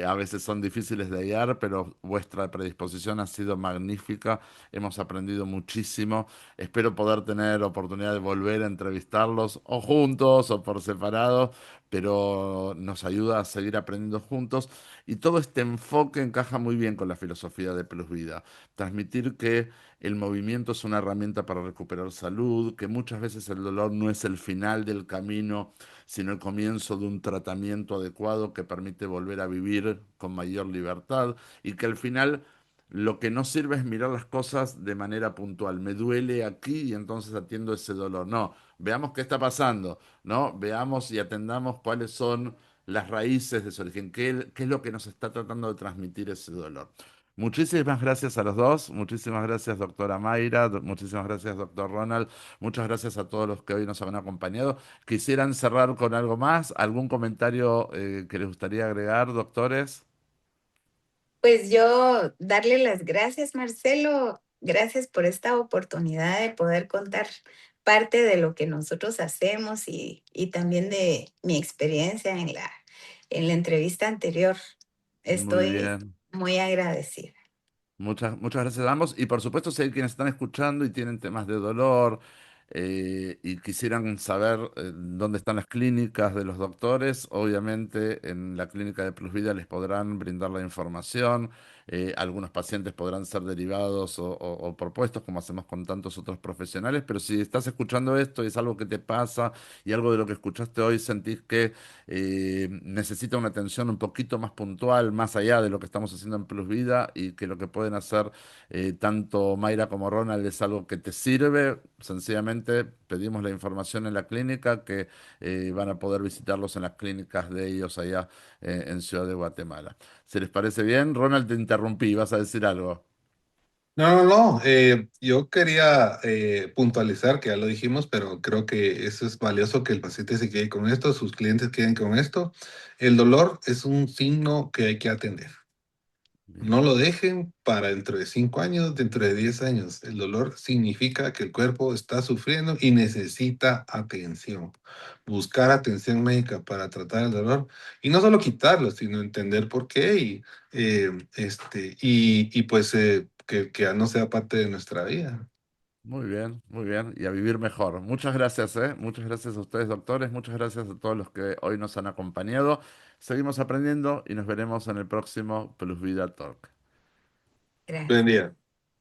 a veces son difíciles de guiar, pero vuestra predisposición ha sido magnífica. Hemos aprendido muchísimo. Espero poder tener oportunidad de volver a entrevistarlos o juntos o por separado, pero nos ayuda a seguir aprendiendo juntos. Y todo este enfoque encaja muy bien con la filosofía de Plus Vida. Transmitir que el movimiento es una herramienta para recuperar salud, que muchas veces el dolor no es el final del camino, sino el comienzo de un tratamiento adecuado que permite volver a vivir con mayor libertad y que al final lo que no sirve es mirar las cosas de manera puntual. Me duele aquí y entonces atiendo ese dolor. No, veamos qué está pasando, ¿no? Veamos y atendamos cuáles son las raíces de su origen, qué es lo que nos está tratando de transmitir ese dolor. Muchísimas gracias a los dos, muchísimas gracias doctora Mayra, muchísimas gracias doctor Ronald, muchas gracias a todos los que hoy nos han acompañado. ¿Quisieran cerrar con algo más? ¿Algún comentario que les gustaría agregar, doctores? Pues yo darle las gracias, Marcelo. Gracias por esta oportunidad de poder contar parte de lo que nosotros hacemos y también de mi experiencia en la entrevista anterior. Muy Estoy bien. muy agradecida. Muchas gracias a ambos. Y por supuesto, si hay quienes están escuchando y tienen temas de dolor y quisieran saber dónde están las clínicas de los doctores, obviamente en la clínica de Plus Vida les podrán brindar la información. Algunos pacientes podrán ser derivados o propuestos, como hacemos con tantos otros profesionales. Pero si estás escuchando esto y es algo que te pasa y algo de lo que escuchaste hoy sentís que necesita una atención un poquito más puntual, más allá de lo que estamos haciendo en Plus Vida y que lo que pueden hacer tanto Mayra como Ronald es algo que te sirve, sencillamente pedimos la información en la clínica, que van a poder visitarlos en las clínicas de ellos allá en Ciudad de Guatemala. ¿Se les parece bien? Ronald, te interrumpí, vas a decir algo. No, no, no. Yo quería puntualizar que ya lo dijimos, pero creo que eso es valioso que el paciente se quede con esto, sus clientes queden con esto. El dolor es un signo que hay que atender. No Bien, lo dejen para dentro de 5 años, dentro de 10 años. El dolor significa que el cuerpo está sufriendo y necesita atención. Buscar atención médica para tratar el dolor y no solo quitarlo, sino entender por qué y pues que ya no sea parte de nuestra vida. muy bien, muy bien. Y a vivir mejor. Muchas gracias, ¿eh? Muchas gracias a ustedes, doctores. Muchas gracias a todos los que hoy nos han acompañado. Seguimos aprendiendo y nos veremos en el próximo Plus Vida Talk. Buen Gracias. día.